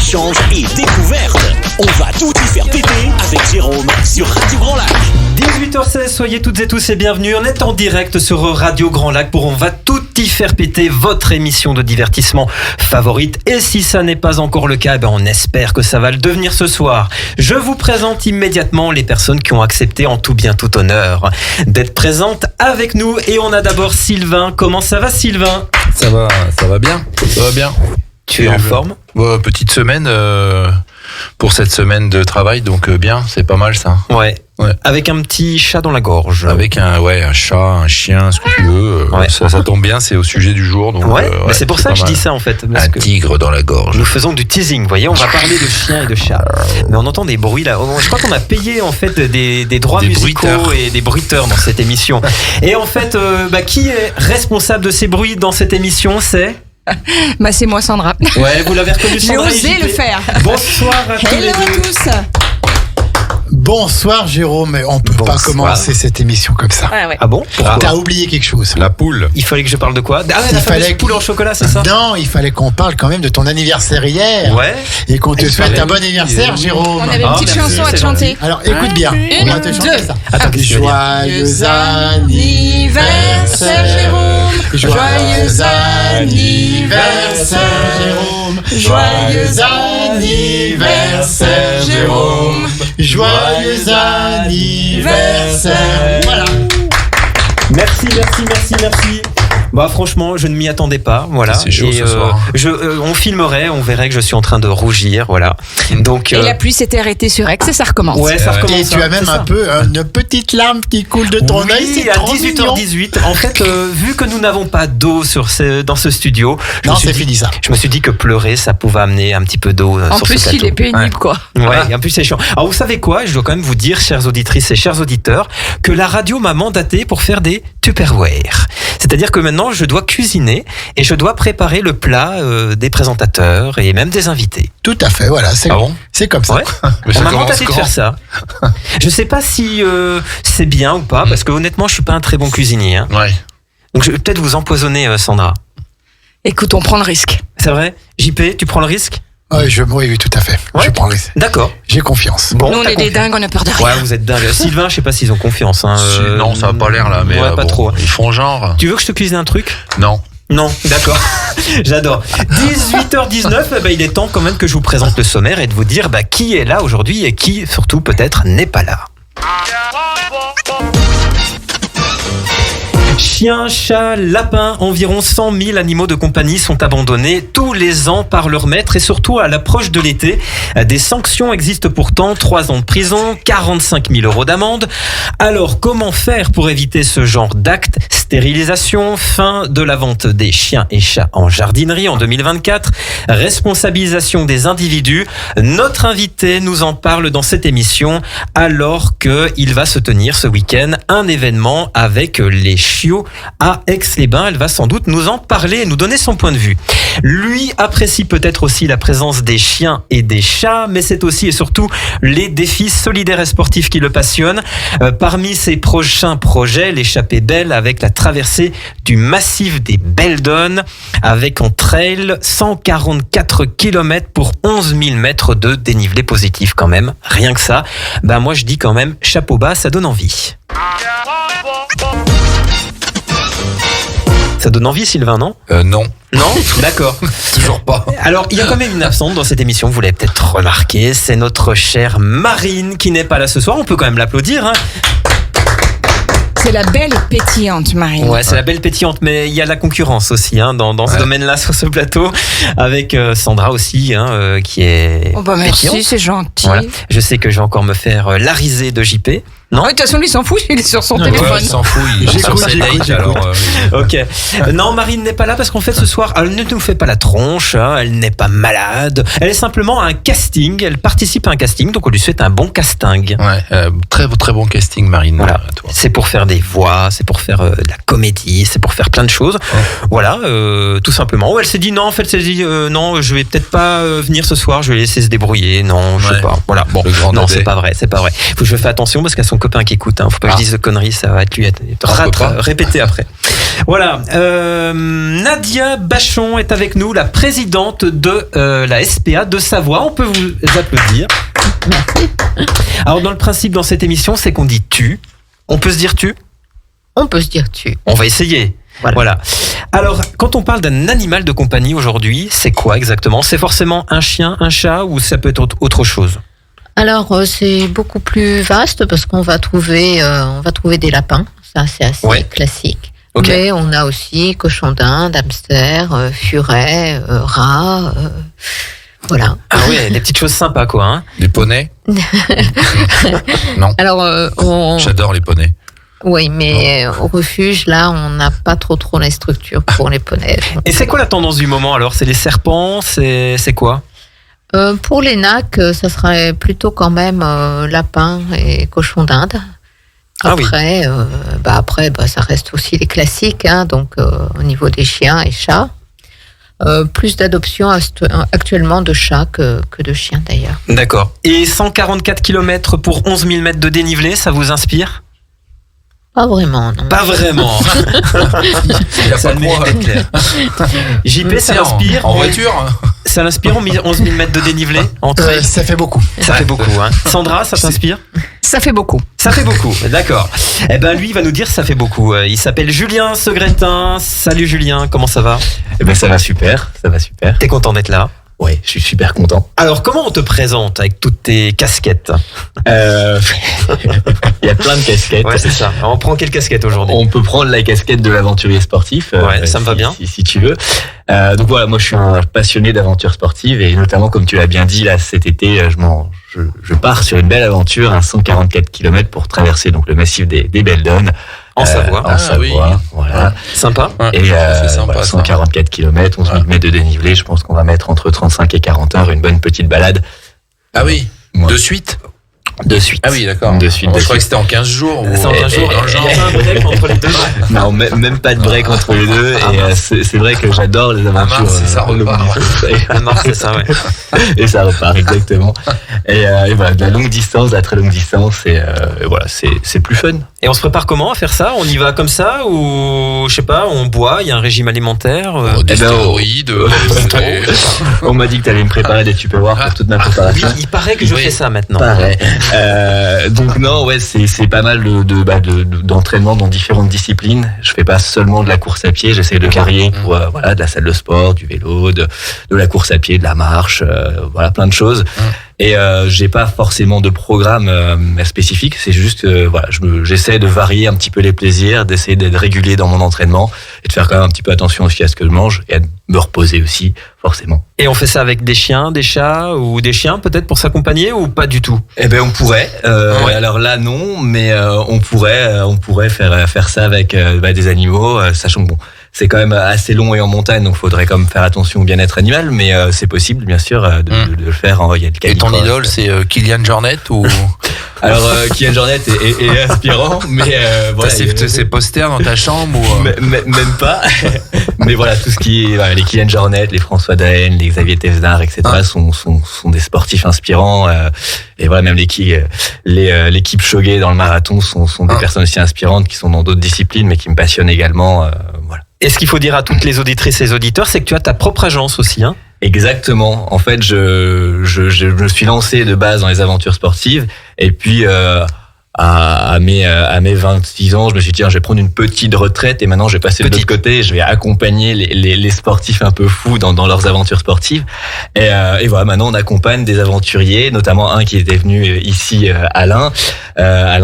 échanges et découvertes. On va tout y faire péter avec Jérôme sur Radio Grand Lac. 18h16, soyez toutes et tous et bienvenus. On est en direct sur Radio Grand Lac pour On va tout y faire péter, votre émission de divertissement favorite. Et si ça n'est pas encore le cas, on espère que ça va le devenir ce soir. Je vous présente immédiatement les personnes qui ont accepté en tout bien tout honneur d'être présentes avec nous. Et on a d'abord Sylvain. Comment ça va, Sylvain ? Ça va bien. Ça va bien. Tu es en forme ? Petite semaine pour cette semaine de travail, donc bien, c'est pas mal ça. Ouais. Avec un petit chat dans la gorge. Avec un chat, un chien, ce que tu veux. Ça tombe bien, c'est au sujet du jour. Donc, mais c'est pour ça que je dis ça en fait. Un tigre dans la gorge. Nous faisons du teasing, vous voyez, on va parler de chiens et de chats. Mais on entend des bruits là. Je crois qu'on a payé en fait des droits musicaux et des bruiteurs dans cette émission. Et en fait, qui est responsable de ces bruits dans cette émission ? C'est moi, Sandra. Ouais, vous l'avez reconnu, Sandra. J'ai osé le faire. Bonsoir à tous les deux. Hello à tous. Bonsoir Jérôme, on peut pas commencer cette émission comme ça. Ah bon ? T'as oublié quelque chose. La poule. Il fallait que je parle de quoi ? La fameuse poule en chocolat, c'est ça ? Non, il fallait qu'on parle quand même de ton anniversaire hier. Ouais. Et qu'on te souhaite un bon anniversaire, Jérôme. On avait une petite chanson à te chanter. Alors écoute bien, on va te chanter ça. Attends, Joyeux anniversaire Jérôme. Joyeux anniversaire Jérôme. Joyeux anniversaire Jérôme. Joyeux anniversaire. Voilà. Merci. Franchement, je ne m'y attendais pas, voilà. C'est chaud ce soir. On filmerait, on verrait que je suis en train de rougir, voilà. Donc. Et la pluie s'était arrêtée sur Aix et ça recommence. Ouais, ça recommence. Et tu as même un peu une petite larme qui coule de ton œil. Oui, à 18h18. En fait, vu que nous n'avons pas d'eau dans ce studio, fini ça. Je me suis dit que pleurer, ça pouvait amener un petit peu d'eau en sur ce plus, plateau. il est pénible, quoi. Ouais, en plus c'est chiant. Alors vous savez quoi ? Je dois quand même vous dire, chères auditrices et chers auditeurs, que la radio m'a mandaté pour faire des Tupperware. C'est-à-dire que maintenant, je dois cuisiner et je dois préparer le plat des présentateurs et même des invités. Tout à fait, voilà. C'est comme ça. Ouais. On m'a mandaté de faire ça. Je sais pas si c'est bien ou pas, parce que honnêtement, je suis pas un très bon cuisinier. Hein. Ouais. Donc je vais peut-être vous empoisonner, Sandra. Écoute, on prend le risque. C'est vrai ? JP, tu prends le risque ? Oui, tout à fait. Ouais. Je prends le risque. D'accord. J'ai confiance. Bon, nous, on est des dingues, on a peur de rien. Ouais, vous êtes dingue. Sylvain, je sais pas s'ils ont confiance. Hein. Non, ça a pas l'air là, mais pas trop. Ils font genre. Tu veux que je te cuisine un truc ? Non, d'accord. J'adore. 18h19, il est temps quand même que je vous présente le sommaire et de vous dire qui est là aujourd'hui et qui, surtout, peut-être, n'est pas là. Chiens, chats, lapins, environ 100 000 animaux de compagnie sont abandonnés tous les ans par leur maître et surtout à l'approche de l'été. Des sanctions existent pourtant, 3 ans de prison, 45 000 € d'amende. Alors, comment faire pour éviter ce genre d'actes ? Stérilisation, fin de la vente des chiens et chats en jardinerie en 2024, responsabilisation des individus. Notre invité nous en parle dans cette émission alors qu'il va se tenir ce week-end un événement avec les chiots à Aix-les-Bains. Elle va sans doute nous en parler et nous donner son point de vue. Lui apprécie peut-être aussi la présence des chiens et des chats, mais c'est aussi et surtout les défis solidaires et sportifs qui le passionnent. Parmi ses prochains projets, l'échappée belle avec la traversée du massif des Belles Donnes, avec en trail 144 km pour 11 000 mètres de dénivelé positif quand même. Rien que ça, moi je dis quand même chapeau bas, ça donne envie. Ça donne envie, Sylvain, non ? Non. Non ? D'accord. Toujours pas. Alors, il y a quand même une absente dans cette émission, vous l'avez peut-être remarqué, c'est notre chère Marine qui n'est pas là ce soir. On peut quand même l'applaudir, hein. C'est la belle pétillante, Marine. Ouais, c'est la belle pétillante, mais il y a la concurrence aussi dans ce domaine-là, sur ce plateau, avec Sandra aussi, qui est merci, pétillante. c'est gentil. Voilà. Je sais que je vais encore me faire la risée de JP. Non. De toute façon, lui, il s'en fout, il est sur son téléphone. Il s'en fout, il est sur sa date, alors. Ok. Non, Marine n'est pas là parce qu'en fait, ce soir, elle ne nous fait pas la tronche, elle n'est pas malade. Elle est simplement à un casting, elle participe à un casting, donc on lui souhaite un bon casting. Ouais, très bon casting, Marine. Voilà. C'est pour faire des voix, c'est pour faire de la comédie, c'est pour faire plein de choses. Ouais. Voilà, tout simplement. Elle s'est dit non, non, je vais peut-être pas venir ce soir, je vais laisser se débrouiller. Non, je sais pas. Voilà. Bon, non, c'est pas vrai. Faut que je fasse attention parce qu'à son ton copain qui écoute. Faut pas que je dise de conneries, ça va être lui répéter après. Voilà. Nadia Bachon est avec nous, la présidente de la SPA de Savoie. On peut vous applaudir. Merci. Alors dans le principe dans cette émission, c'est qu'on dit tu. On peut se dire tu ? On peut se dire tu. On va essayer. Voilà. Alors, quand on parle d'un animal de compagnie aujourd'hui, c'est quoi exactement ? C'est forcément un chien, un chat ou ça peut être autre chose ? Alors, c'est beaucoup plus vaste parce qu'on va trouver des lapins. Ça, c'est assez classique. Okay. Mais on a aussi cochon d'Inde, hamster, furet, rat, voilà. Ah oui, des petites choses sympas, quoi. Hein. Les poneys ? Non. Alors, J'adore les poneys. Oui, mais au refuge, là, on n'a pas trop les structures pour les poneys. Et c'est quoi la tendance du moment alors ? C'est les serpents ? C'est quoi ? Pour les nacs, ça serait plutôt quand même lapin et cochon d'Inde. Après, après, ça reste aussi les classiques, hein, donc au niveau des chiens et chats. Plus d'adoption actuellement de chats que de chiens d'ailleurs. D'accord. Et 144 km pour 11 000 mètres de dénivelé, ça vous inspire ? Pas vraiment, non. Pas vraiment. Ça le mérite d'être clair. JP, ça l'inspire ? En voiture ? Ça l'inspire 11 000 mètres de dénivelé entre... Ça fait beaucoup. Ça fait beaucoup, hein. Sandra, ça t'inspire ? Ça fait beaucoup. Ça fait beaucoup, d'accord. Eh ben lui, il va nous dire ça fait beaucoup. Il s'appelle Julien Segretin. Salut Julien, comment ça va ? Eh ben ça va super. T'es content d'être là ? Ouais, je suis super content. Alors, comment on te présente avec toutes tes casquettes ? Il y a plein de casquettes. Ouais, c'est ça. Alors, on prend quelle casquette aujourd'hui ? On peut prendre la casquette de l'aventurier sportif. Ouais, ça me va bien. Si tu veux. Donc voilà, moi je suis un passionné d'aventure sportive et notamment, comme tu l'as bien dit, là cet été, je pars sur une belle aventure, un 144 km pour traverser donc le massif des Belles Donnes. En Savoie. En Savoie, oui. voilà. Sympa. Et c'est sympa, voilà, 144 km, 11 000 mètres de dénivelé, je pense qu'on va mettre entre 35 et 40 heures, une bonne petite balade. Ah oui, Ouais. de suite ? De suite. Ah oui, d'accord. De suite. Je croyais que c'était en 15 jours. C'est en 15 jours. dans le genre. Il y a un break entre les deux. Non, même pas de break entre les deux. Et c'est vrai que j'adore les aventures. Mars, ça repart. À Mars, c'est ça, ouais. Et ça repart, exactement. Et voilà, de la longue distance, de la très longue distance. Et voilà, c'est plus fun. Et on se prépare comment à faire ça ? On y va comme ça ou, je sais pas, on boit, il y a un régime alimentaire Des Eh ben, stéroïdes. On m'a dit que tu allais me préparer des tupperwares pour toute ma Oui, préparation. il paraît que je fais ça maintenant. Pareil. Donc non, ouais, c'est pas mal d'entraînement dans différentes disciplines. Je fais pas seulement de la course à pied, j'essaie de varier pour voilà, de la salle de sport, du vélo, de la course à pied, de la marche, voilà, plein de choses. Et j'ai pas forcément de programme spécifique, c'est juste voilà, j'essaie de varier un petit peu les plaisirs, d'essayer d'être régulier dans mon entraînement et de faire quand même un petit peu attention aussi à ce que je mange et à me reposer aussi, forcément. Et on fait ça avec des chiens, des chats ou des chiens peut-être pour s'accompagner ou pas du tout ? Eh ben on pourrait. Alors là non, mais on pourrait faire ça avec des animaux, sachant que bon, c'est quand même assez long et en montagne, donc faudrait quand même faire attention au bien-être animal, mais c'est possible bien sûr de le faire. Il y a Et ton idole, c'est Kylian Jornet ou Alors Kylian Jornet est inspirant, mais voilà, t'as ses posters dans ta chambre ou même pas. Mais voilà, tout ce qui est les Kylian Jornet, les François Daen, les Xavier Thévenard, etc. sont des sportifs inspirants. Et voilà, même l'équipe Choguet dans le marathon sont des personnes aussi inspirantes qui sont dans d'autres disciplines, mais qui me passionnent également. Voilà. Et ce qu'il faut dire à toutes les auditrices et les auditeurs, c'est que tu as ta propre agence aussi, hein ? Exactement. En fait, je me suis lancé de base dans les aventures sportives, et puis à mes 26 ans, je me suis dit tiens, je vais prendre une petite retraite et maintenant je vais passer de l'autre côté et je vais accompagner les sportifs un peu fous dans leurs aventures sportives. Et voilà, maintenant on accompagne des aventuriers, notamment un qui était venu ici, Alain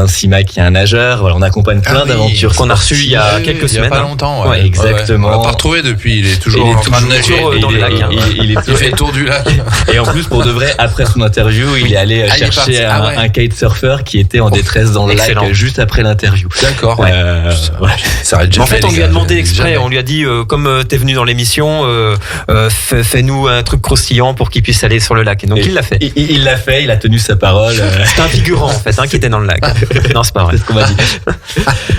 Simac, qui est un nageur. Voilà, on accompagne plein d'aventures qu'on a reçues il y a quelques semaines. Il y a pas longtemps. Ouais, exactement. On l'a pas retrouvé depuis. Il est toujours Il est en train de toujours nager dans le lac. Il fait le tour du lac. Et en plus, pour de vrai, après son interview, il est allé il est chercher parti. un kitesurfer qui était en détresse dans le Excellent. lac juste après l'interview. D'accord. Voilà. Ça aurait déjà En fait, on les lui a gars, demandé jamais. exprès, on lui a dit, comme t'es venu dans l'émission, fais-nous un truc croustillant pour qu'il puisse aller sur le lac. Et donc, il l'a fait. Il l'a fait, il a tenu sa parole. C'était un figurant, en fait, qui était dans le lac. Non, c'est pas vrai. C'est ce qu'on m'a dit.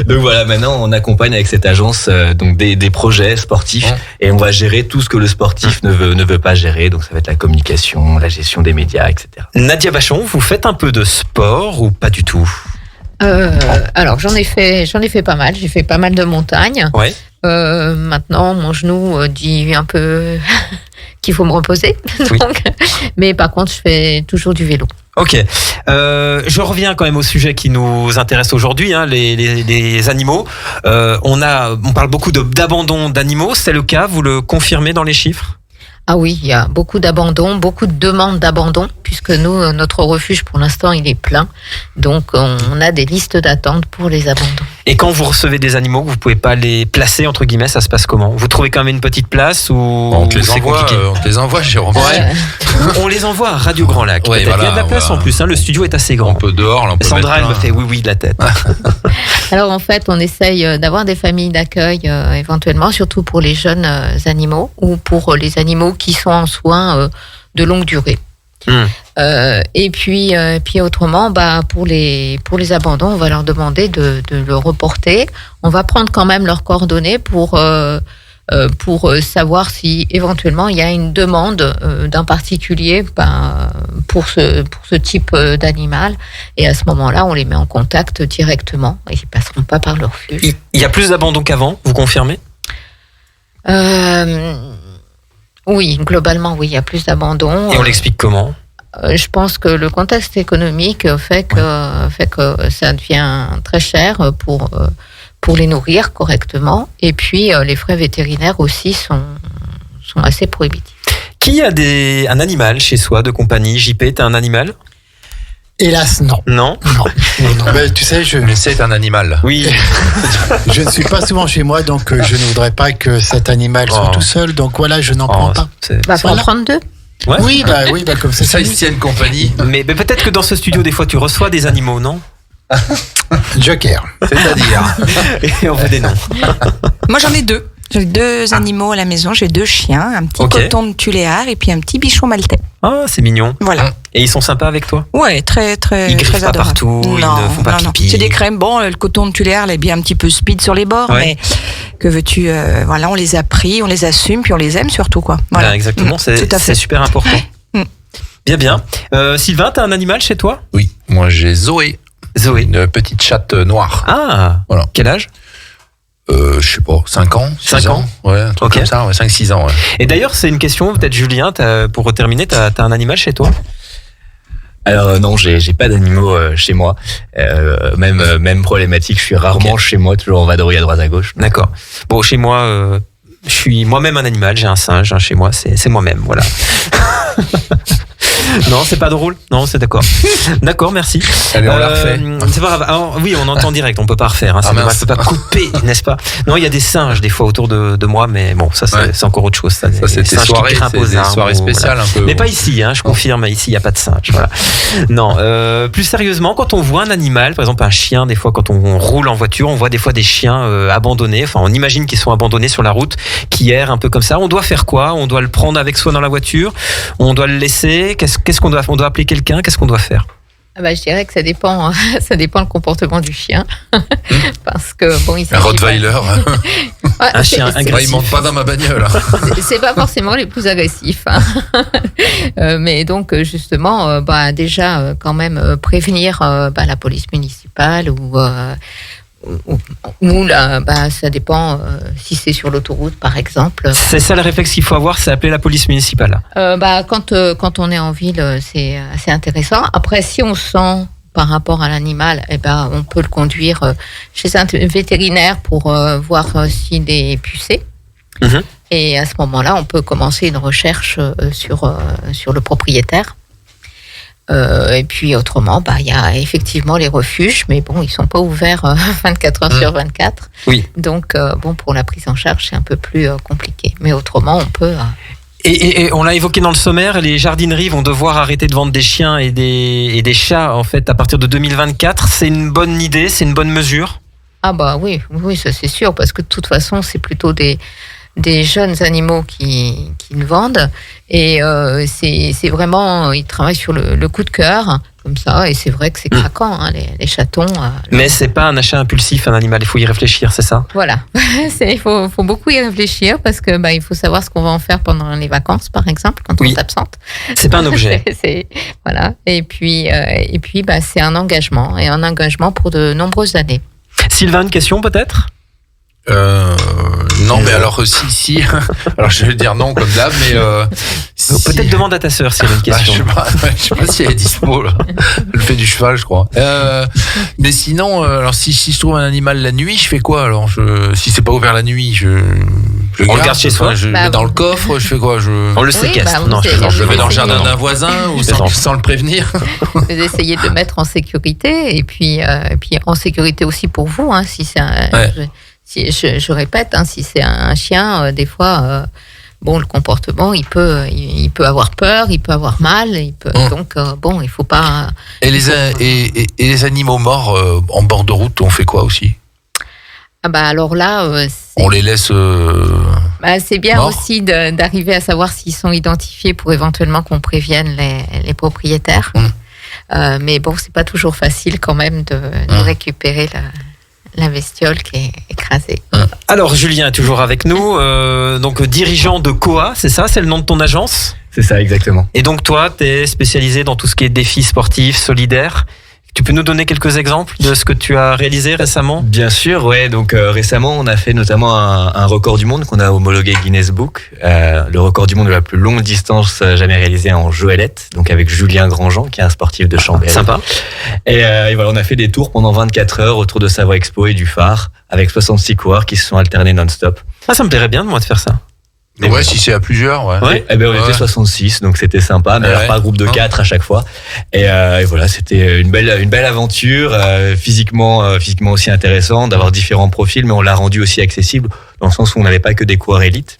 Donc voilà, maintenant on accompagne avec cette agence donc des projets sportifs et on va gérer tout ce que le sportif ne veut pas gérer. Donc ça va être la communication, la gestion des médias, etc. Nadia Bachon, vous faites un peu de sport ou pas du tout ? Alors j'en ai fait pas mal. J'ai fait pas mal de montagnes. Ouais. Maintenant, mon genou dit un peu qu'il faut me reposer. Oui. Donc, mais par contre, je fais toujours du vélo. Ok. Je reviens quand même au sujet qui nous intéresse aujourd'hui, hein, les animaux. On parle beaucoup d'abandon d'animaux. C'est le cas, vous le confirmez dans les chiffres ? Ah oui, il y a beaucoup d'abandon, beaucoup de demandes d'abandon, puisque nous, notre refuge, pour l'instant, il est plein. Donc, on a des listes d'attente pour les abandons. Et quand vous recevez des animaux, vous pouvez pas les placer, entre guillemets, ça se passe comment ? Vous trouvez quand même une petite place ou On te les c'est envoie, compliqué ? Jérôme. Ouais. On les envoie à Radio Grand Lac. Ouais, Peut-être. voilà, Il y a de la place en plus, hein, le studio est assez grand. On peut dehors, là, on peut Sandra, elle mettre me fait oui de la tête. Alors, en fait, on essaye d'avoir des familles d'accueil, éventuellement, surtout pour les jeunes animaux ou pour les animaux qui sont en soins de longue durée. Et puis autrement, pour les abandons, on va leur demander de le reporter. On va prendre quand même leurs coordonnées pour savoir si éventuellement il y a une demande d'un particulier pour ce type d'animal. Et à ce moment-là, on les met en contact directement. Ils ne passeront pas par le refuge. Il y a plus d'abandons qu'avant, vous confirmez ? Oui, globalement, oui, il y a plus d'abandons. Et on l'explique comment ? Je pense que le contexte économique fait que ça devient très cher pour les nourrir correctement. Et puis, les frais vétérinaires aussi sont assez prohibitifs. Qui a un animal chez soi de compagnie ? JP, t'as un animal ? Hélas, non. Non ? Non. Mais tu sais, Mais c'est un animal. Oui. je ne suis pas souvent chez moi, donc je ne voudrais pas que cet animal soit tout seul. Donc voilà, je n'en prends pas. Faut en prendre 2. Ouais. Oui, comme ça. Ça, ici, une compagnie. Mais peut-être que dans ce studio, des fois, tu reçois des animaux, non ? Joker. C'est-à-dire. Et on fait des noms. Moi, j'en ai 2. J'ai 2 animaux à la maison. J'ai 2 chiens, un petit coton de tuléar et puis un petit bichon maltais. Ah, c'est mignon. Voilà. Et ils sont sympas avec toi ? Ouais, très, très, Ils griffent très pas adorables. partout, ils ne font pas pipi. C'est des crèmes. Bon, le coton de tuléar, il est bien un petit peu speed sur les bords, Ouais. mais que veux-tu voilà, on les a pris, on les assume, puis on les aime surtout, quoi. Voilà. Ah, exactement, Tout à fait. c'est super important. Bien. Sylvain, t'as un animal chez toi ? Oui, moi j'ai Zoé, Zoé. une petite chatte noire. Ah, Voilà. Quel âge ? Je sais pas, 5 ans 5 6 ans. Ouais, un truc Ok. comme ça, ouais, 5-6 ans. Ouais. Et d'ailleurs, c'est une question, peut-être Julien, pour terminer, t'as un animal chez toi ? Alors non, j'ai pas d'animaux chez moi. Même problématique, je suis rarement chez moi, toujours en vadrouille à droite à gauche. D'accord. Bon, chez moi, je suis moi-même un animal, j'ai un singe, hein, chez moi, c'est moi-même, voilà. Non, c'est pas drôle. Non, c'est d'accord. D'accord, merci. Allez, on la refait. C'est pas grave. Alors, oui, on entend direct, on peut pas refaire. Hein, c'est dommage, on peut pas couper, n'est-ce pas ? Non, il y a des singes des fois autour de moi, mais bon, ça c'est encore autre chose. Ça, c'est des soirées, spéciales un peu. Mais pas ici, hein, je confirme. Ici, il y a pas de singes. Voilà. Non. Plus sérieusement, quand on voit un animal, par exemple un chien, des fois quand on roule en voiture, on voit des fois des chiens abandonnés. Enfin, on imagine qu'ils sont abandonnés sur la route, qui errent un peu comme ça. On doit faire quoi ? On doit le prendre avec soi dans la voiture ? On doit le laisser ? Qu'est-ce qu'on doit faire ? On doit appeler quelqu'un ? Qu'est-ce qu'on doit faire ? Je dirais que ça dépend le comportement du chien. Parce que bon, il Un Rottweiler. Un chien agressif. Il monte pas dans ma bagnole. C'est pas forcément les plus agressifs. Hein. Mais donc, justement, déjà, quand même, prévenir la police municipale ou là, ça dépend si c'est sur l'autoroute, par exemple. C'est ça le réflexe qu'il faut avoir, c'est appeler la police municipale. Quand on est en ville, c'est assez intéressant. Après, si on sent par rapport à l'animal, on peut le conduire chez un vétérinaire pour voir s'il est pucé. Mm-hmm. Et à ce moment-là, on peut commencer une recherche sur le propriétaire. Et puis autrement, il y a effectivement les refuges, mais bon, ils sont pas ouverts 24 heures sur 24. Oui. Donc pour la prise en charge, c'est un peu plus compliqué. Mais autrement, on peut. Et on l'a évoqué dans le sommaire, les jardineries vont devoir arrêter de vendre des chiens et des chats en fait à partir de 2024. C'est une bonne idée, c'est une bonne mesure. Ah oui, ça c'est sûr, parce que de toute façon, c'est plutôt des jeunes animaux qui le vendent. Et c'est vraiment, ils travaillent sur le coup de cœur. comme ça. Et c'est vrai que c'est craquant, hein, les chatons. Mais c'est pas un achat impulsif, un animal. Il faut y réfléchir, c'est ça? Voilà. Il faut beaucoup y réfléchir parce que il faut savoir ce qu'on va en faire pendant les vacances, par exemple, quand on s'absente. C'est pas un objet. Voilà. Et puis, c'est un engagement pour de nombreuses années. Sylvain, une question peut-être? Non, mais alors si. Alors je vais dire non comme d'hab, mais peut-être demande à ta sœur si elle a une question. Je sais pas si elle est dispo là. Elle fait du cheval, je crois. Mais sinon, alors si je trouve un animal la nuit, je fais quoi alors? Si c'est pas ouvert la nuit, on le garde chez soi. Je le mets dans le coffre. Je fais quoi? On le séquestre. Je le mets dans le jardin d'un voisin ou sans le prévenir. Vous essayez de le mettre en sécurité et puis en sécurité aussi pour vous, hein, si c'est un. Si, je répète, hein, si c'est un chien, des fois, le comportement, il peut avoir peur, il peut avoir mal, donc il faut pas. Et les animaux morts en bord de route, on fait quoi aussi? Alors là, on les laisse. C'est bien morts. aussi d'arriver à savoir s'ils sont identifiés pour éventuellement qu'on prévienne les propriétaires. Mais c'est pas toujours facile quand même de récupérer la bestiole qui est écrasée. Alors Julien est toujours avec nous, donc dirigeant de Koa, c'est ça? C'est le nom de ton agence? C'est ça, exactement. Et donc toi, tu es spécialisé dans tout ce qui est défis sportifs, solidaires. Tu peux nous donner quelques exemples de ce que tu as réalisé récemment? Bien sûr, ouais. Donc récemment, on a fait notamment un record du monde qu'on a homologué Guinness Book, le record du monde de la plus longue distance jamais réalisée en Joëlette, donc avec Julien Grandjean, qui est un sportif de Chambéry. Sympa. Et voilà, on a fait des tours pendant 24 heures autour de Savoie Expo et du Phare, avec 66 coureurs qui se sont alternés non-stop. Ça me plairait bien de moi de faire ça. Si c'est à plusieurs, ouais. On était 66, donc c'était sympa, mais alors pas un groupe de 4 à chaque fois. Et voilà, c'était une belle aventure, physiquement aussi intéressant, d'avoir différents profils, mais on l'a rendu aussi accessible, dans le sens où on n'avait pas que des coureurs élites.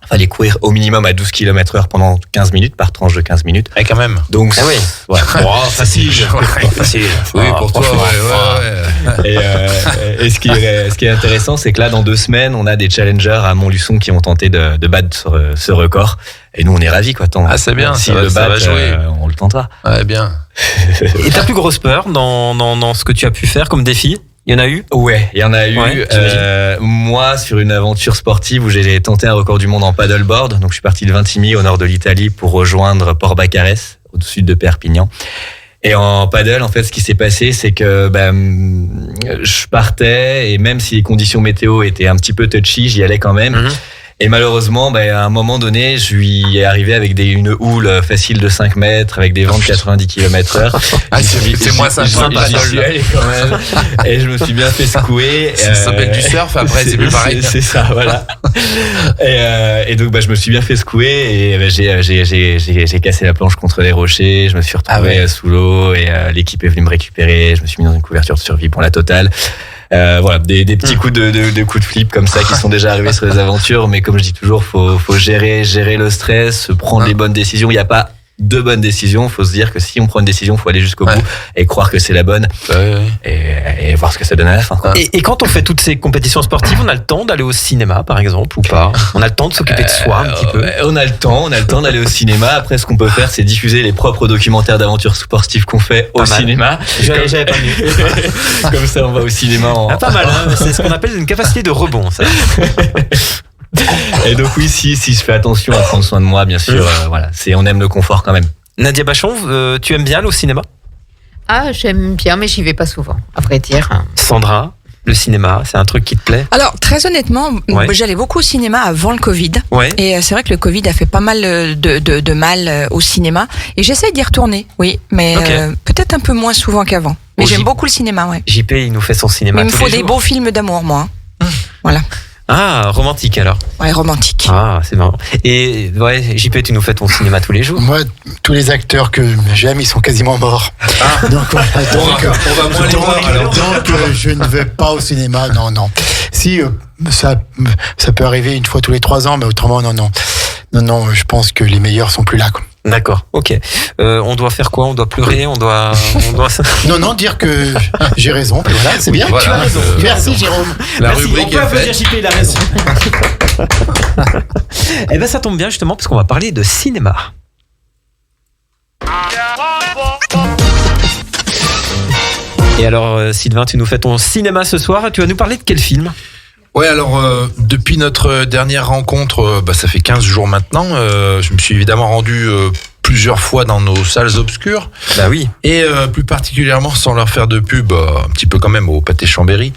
Il fallait courir au minimum à 12 km/h pendant 15 minutes, par tranche de 15 minutes. Et quand même. Donc, facile. Facile. Oui, pour toi, ouais. Et ce qui est intéressant, c'est que là, dans 2 semaines, on a des challengers à Montluçon qui ont tenté de battre ce record. Et nous, on est ravis, quoi. C'est bien. Si le bat, on le tentera. Ouais, bien. Et ta plus grosse peur dans ce que tu as pu faire comme défi? Il y en a eu? Ouais, il y en a eu. Moi, sur une aventure sportive où j'ai tenté un record du monde en paddleboard, donc je suis parti de Vintimille au nord de l'Italie pour rejoindre Port Baccarès, au sud de Perpignan. Et en paddle, en fait, ce qui s'est passé, c'est que je partais et même si les conditions météo étaient un petit peu touchy, j'y allais quand même. Et malheureusement, à un moment donné, je lui ai arrivé avec une houle facile de 5 mètres, avec des vents de 90 km/h. C'est moins sympa le paddle. Et je me suis bien fait secouer. Ça s'appelle du surf, après c'est plus pareil. C'est ça, voilà. Et donc, je me suis bien fait secouer et j'ai cassé la planche contre les rochers. Je me suis retrouvé sous l'eau et l'équipe est venue me récupérer. Je me suis mis dans une couverture de survie pour la totale. Voilà, des petits coups de coups de flip comme ça qui sont déjà arrivés sur les aventures, mais comme je dis toujours, faut gérer le stress, prendre les bonnes décisions. Il n'y a pas de bonnes décisions. Faut se dire que si on prend une décision, faut aller jusqu'au bout et croire que c'est la bonne et voir ce que ça donne à la fin. Et quand on fait toutes ces compétitions sportives, on a le temps d'aller au cinéma, par exemple, ou pas? On a le temps de s'occuper de soi un petit peu? On a le temps d'aller au cinéma. Après, ce qu'on peut faire, c'est diffuser les propres documentaires d'aventures sportives qu'on fait au cinéma. J'avais pas vu. Comme ça, on va au cinéma pas mal, hein. C'est ce qu'on appelle une capacité de rebond, ça. Et donc oui, si je fais attention à prendre soin de moi, bien sûr, on aime le confort quand même. Nadia Bachon, tu aimes bien aller au cinéma? J'aime bien, mais j'y vais pas souvent, à vrai dire. Sandra, le cinéma, c'est un truc qui te plaît? Alors, très honnêtement, j'allais beaucoup au cinéma avant le Covid. Et c'est vrai que le Covid a fait pas mal de mal au cinéma. Et j'essaye d'y retourner, mais peut-être un peu moins souvent qu'avant. Mais j'aime beaucoup le cinéma, JP, il nous fait son cinéma. Il me faut des beaux films d'amour, moi. Voilà. Ah, romantique alors. Ouais, romantique. Ah, c'est marrant. Et JP, tu nous fais ton cinéma tous les jours? Moi, tous les acteurs que j'aime, ils sont quasiment morts. Donc voilà. On va moins les voir alors. Donc je ne vais pas au cinéma, non. Si ça peut arriver une fois tous les 3 ans, mais autrement, non, je pense que les meilleurs sont plus là, quoi. D'accord, ok. On doit faire quoi? On doit pleurer? On doit... Non, dire que j'ai raison. Voilà, c'est bien. Voilà, tu as raison. Merci, Jérôme. Merci. On peut applaudir JP, il a raison. Eh ben, ça tombe bien justement parce qu'on va parler de cinéma. Et alors, Sylvain, tu nous fais ton cinéma ce soir. Tu vas nous parler de quel film ? Ouais, alors depuis notre dernière rencontre, ça fait 15 jours maintenant, je me suis évidemment rendu plusieurs fois dans nos salles obscures. Bah oui. Et plus particulièrement, sans leur faire de pub, un petit peu quand même au Pâté Chambéry.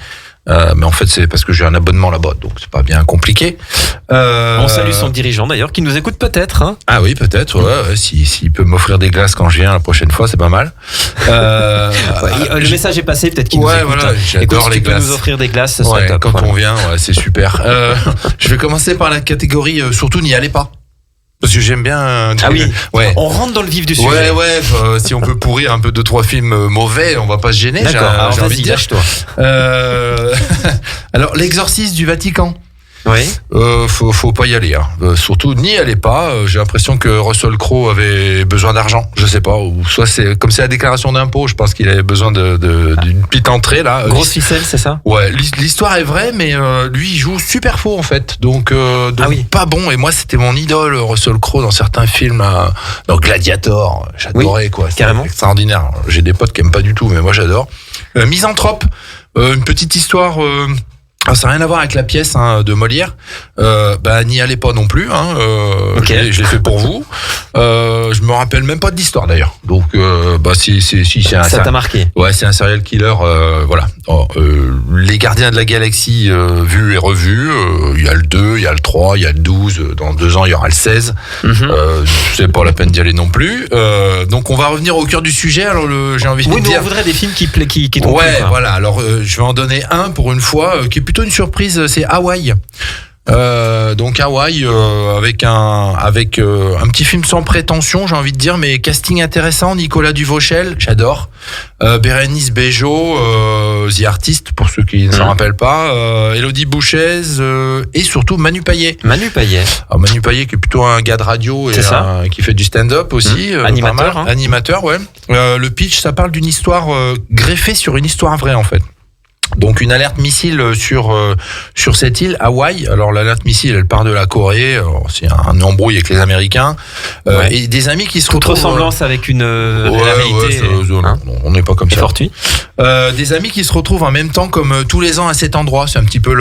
Mais en fait, c'est parce que j'ai un abonnement là-bas, donc c'est pas bien compliqué. On salue son dirigeant d'ailleurs, qui nous écoute peut-être. Hein. Ah oui, peut-être. Ouais, s'il peut m'offrir des glaces quand je viens la prochaine fois, c'est pas mal. Le message est passé, peut-être qu'il nous écoute. Voilà, j'adore les glaces. Si tu peux nous offrir des glaces, ça serait top. Quand on vient, c'est super. Je vais commencer par la catégorie surtout n'y allez pas. Parce que j'aime bien. Ah oui. Ouais. On rentre dans le vif du sujet. Ouais. Si on peut pourrir un peu 2-3 films mauvais, on va pas se gêner. D'accord. Alors vas-y, lâche-toi. Alors, l'exorcisme du Vatican. Oui. Faut pas y aller. Hein. Surtout, n'y allez pas. J'ai l'impression que Russell Crowe avait besoin d'argent. Je sais pas. Ou soit c'est comme c'est la déclaration d'impôt. Je pense qu'il avait besoin d'une petite entrée là. Grosse ficelle, c'est ça ? Ouais. L'histoire est vraie, mais lui il joue super faux en fait. Donc pas bon. Et moi, c'était mon idole, Russell Crowe, dans certains films. Dans Gladiator, j'adorais quoi. C'est carrément extraordinaire. J'ai des potes qui aiment pas du tout, mais moi j'adore. Misanthrope. Une petite histoire. Alors, ça n'a rien à voir avec la pièce de Molière. N'y allez pas non plus. Okay. Je l'ai fait pour vous. Je me rappelle même pas de l'histoire d'ailleurs. Donc, si c'est ça t'a marqué. Ouais, c'est un serial killer. Voilà. Les Gardiens de la Galaxie vus et revus. Il y a le 2, il y a le 3, il y a le 12. Dans 2 ans, il y aura le 16. C'est pas la peine d'y aller non plus. Donc, on va revenir au cœur du sujet. Alors, j'ai envie de dire. Oui, on voudrait des films qui t'ont plu. Ouais, voilà. Alors, je vais en donner un pour une fois, qui est plutôt une surprise, c'est Hawaï. Donc Hawaï avec un petit film sans prétention, j'ai envie de dire, mais casting intéressant. Nicolas Duvauchel, j'adore. Bérénice Bejo, The Artist pour ceux qui ne s'en rappellent pas. Élodie Bouchez et surtout Manu Payet. Manu Payet qui est plutôt un gars de radio et qui fait du stand-up aussi. Animateur. Animateur, ouais. Le pitch, ça parle d'une histoire greffée sur une histoire vraie en fait. Donc une alerte missile sur cette île, Hawaï. Alors l'alerte missile, elle part de la Corée. C'est un embrouille avec les Américains et des amis qui se retrouvent. Toute ressemblance avec la réalité. On n'est pas comme ça. Fortuit. Des amis qui se retrouvent en même temps comme tous les ans à cet endroit. C'est un petit peu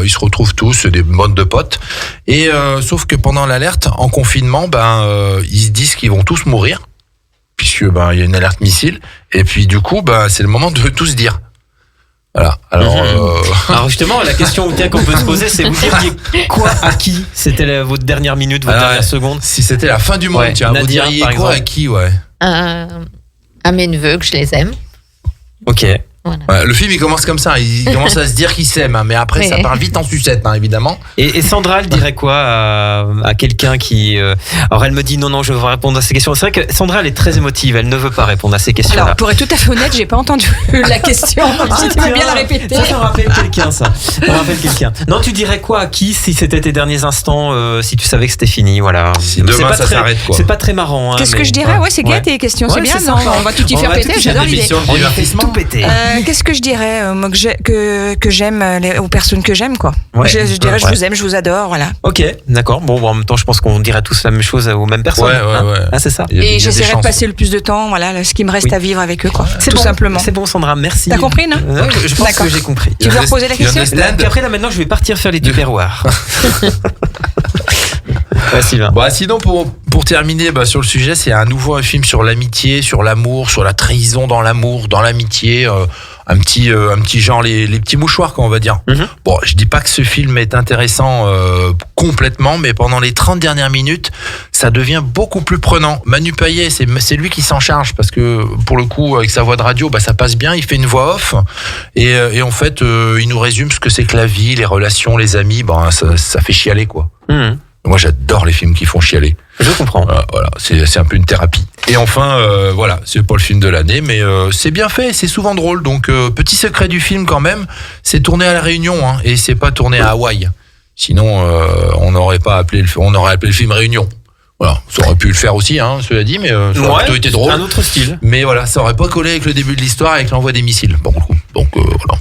ils se retrouvent tous, c'est des bandes de potes. Et sauf que pendant l'alerte, en confinement, ils se disent qu'ils vont tous mourir puisque il y a une alerte missile. Et puis du coup, c'est le moment de tous dire. Voilà. Alors justement, la question qu'on peut se poser, c'est vous diriez quoi à qui ? C'était votre dernière minute, votre dernière seconde ? Si c'était la fin du monde, vous diriez quoi à qui ? À mes neveux, que je les aime. Ok. Voilà. Ouais, le film il commence comme ça, il commence à se dire qu'il s'aime, mais après ça part vite en sucette, évidemment. Et Sandra, elle dirait quoi à quelqu'un qui... Alors elle me dit non, je veux répondre à ces questions. C'est vrai que Sandra, elle est très émotive, elle ne veut pas répondre à ces questions-là. Alors pour être tout à fait honnête, j'ai pas entendu la question. Si tu veux bien la répéter. Ça rappelle quelqu'un, ça. Ça rappelle quelqu'un. Non, tu dirais quoi à qui si c'était tes derniers instants, si tu savais que c'était fini, voilà. Si demain ça s'arrête quoi. C'est pas très marrant. Qu'est-ce que je dirais ? Ouais, c'est gay tes questions, c'est bien. On va tout y faire péter, j'adore l'idée. On va tout péter. Qu'est-ce que je dirais moi que j'aime aux personnes que j'aime quoi. Ouais. Je dirais je vous aime, je vous adore, voilà. Ok, d'accord. Bon, en même temps, je pense qu'on dirait tous la même chose aux mêmes personnes. Ouais. Ah, c'est ça. Et j'essaierai de passer le plus de temps, voilà, ce qui me reste à vivre avec eux quoi. C'est tout simplement. C'est bon, Sandra, merci. T'as compris, non ? Je pense que j'ai compris. Tu veux reposer la question ? Puis après, là, maintenant, je vais partir faire les tupperwares. Sylvain. Sinon pour terminer sur le sujet, c'est à nouveau un film sur l'amitié, sur l'amour, sur la trahison dans l'amour, dans l'amitié, un petit genre les petits mouchoirs quoi, on va dire. Bon, je dis pas que ce film est intéressant complètement, mais pendant les 30 dernières minutes, ça devient beaucoup plus prenant. Manu Payet, c'est lui qui s'en charge parce que pour le coup avec sa voix de radio, ça passe bien, il fait une voix off et en fait, il nous résume ce que c'est que la vie, les relations, les amis, ça fait chialer quoi. Moi, j'adore les films qui font chialer. Je comprends. Voilà, c'est un peu une thérapie. Et enfin, c'est pas le film de l'année, mais c'est bien fait, c'est souvent drôle. Donc, petit secret du film quand même, c'est tourné à La Réunion, et c'est pas tourné à Hawaï. Sinon, on aurait appelé le film Réunion. Voilà, ça aurait pu le faire aussi, cela dit, mais ça aurait plutôt été drôle. Un autre style. Mais voilà, ça aurait pas collé avec le début de l'histoire, avec l'envoi des missiles. Donc voilà.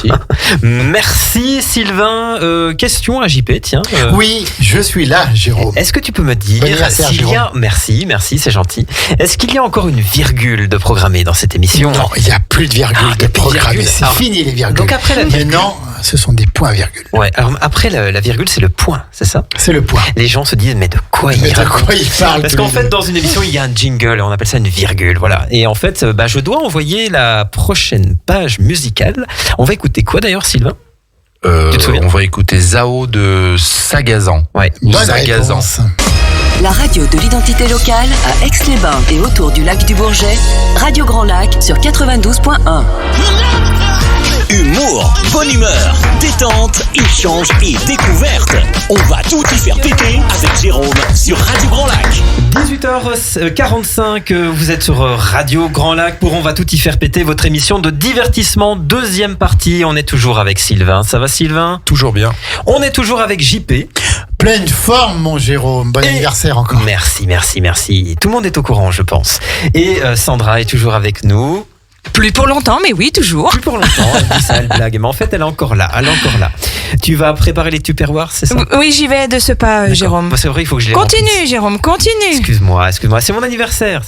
Merci. Merci Sylvain. Question à JP, tiens. Oui, je suis là, Jérôme. Est-ce que tu peux me dire s'il y a... Merci, c'est gentil. Est-ce qu'il y a encore une virgule de programmée dans cette émission? Non, il n'y a plus de virgule de programmée. C'est fini les virgules. Donc après la virgule. Maintenant, ce sont des points-virgules. Ouais, alors après la virgule, c'est le point, c'est ça? C'est le point. Les gens se disent, mais de quoi il parle? Parce qu'en fait, dans une émission, il y a un jingle, on appelle ça une virgule, voilà. Et en fait, je dois envoyer la prochaine page musicale. On va écouter quoi d'ailleurs, Sylvain? Tu te souviens? On va écouter Zao de Sagazan. Ouais. Bonne Sagazan. réponse. La radio de l'identité locale à Aix-les-Bains et autour du lac du Bourget, Radio Grand Lac sur 92.1. Humour, bonne humeur, détente, échange et découverte. On va tout y faire péter avec Jérôme sur Radio Grand Lac. 18h45, vous êtes sur Radio Grand Lac pour On va tout y faire péter, votre émission de divertissement, deuxième partie. On est toujours avec Sylvain. Ça va Sylvain? Toujours bien. On est toujours avec JP. Pleine forme, mon Jérôme. Bon anniversaire encore. Merci. Tout le monde est au courant, je pense. Et Sandra est toujours avec nous. Plus pour longtemps, mais oui, toujours. Plus pour longtemps, elle dit ça, elle blague. Mais en fait, elle est encore là. Tu vas préparer les Tupperwares, c'est ça? Oui, j'y vais de ce pas, Jérôme. Moi, c'est vrai, il faut que je les Continue, remplisse. Jérôme, continue. Excuse-moi. C'est mon anniversaire.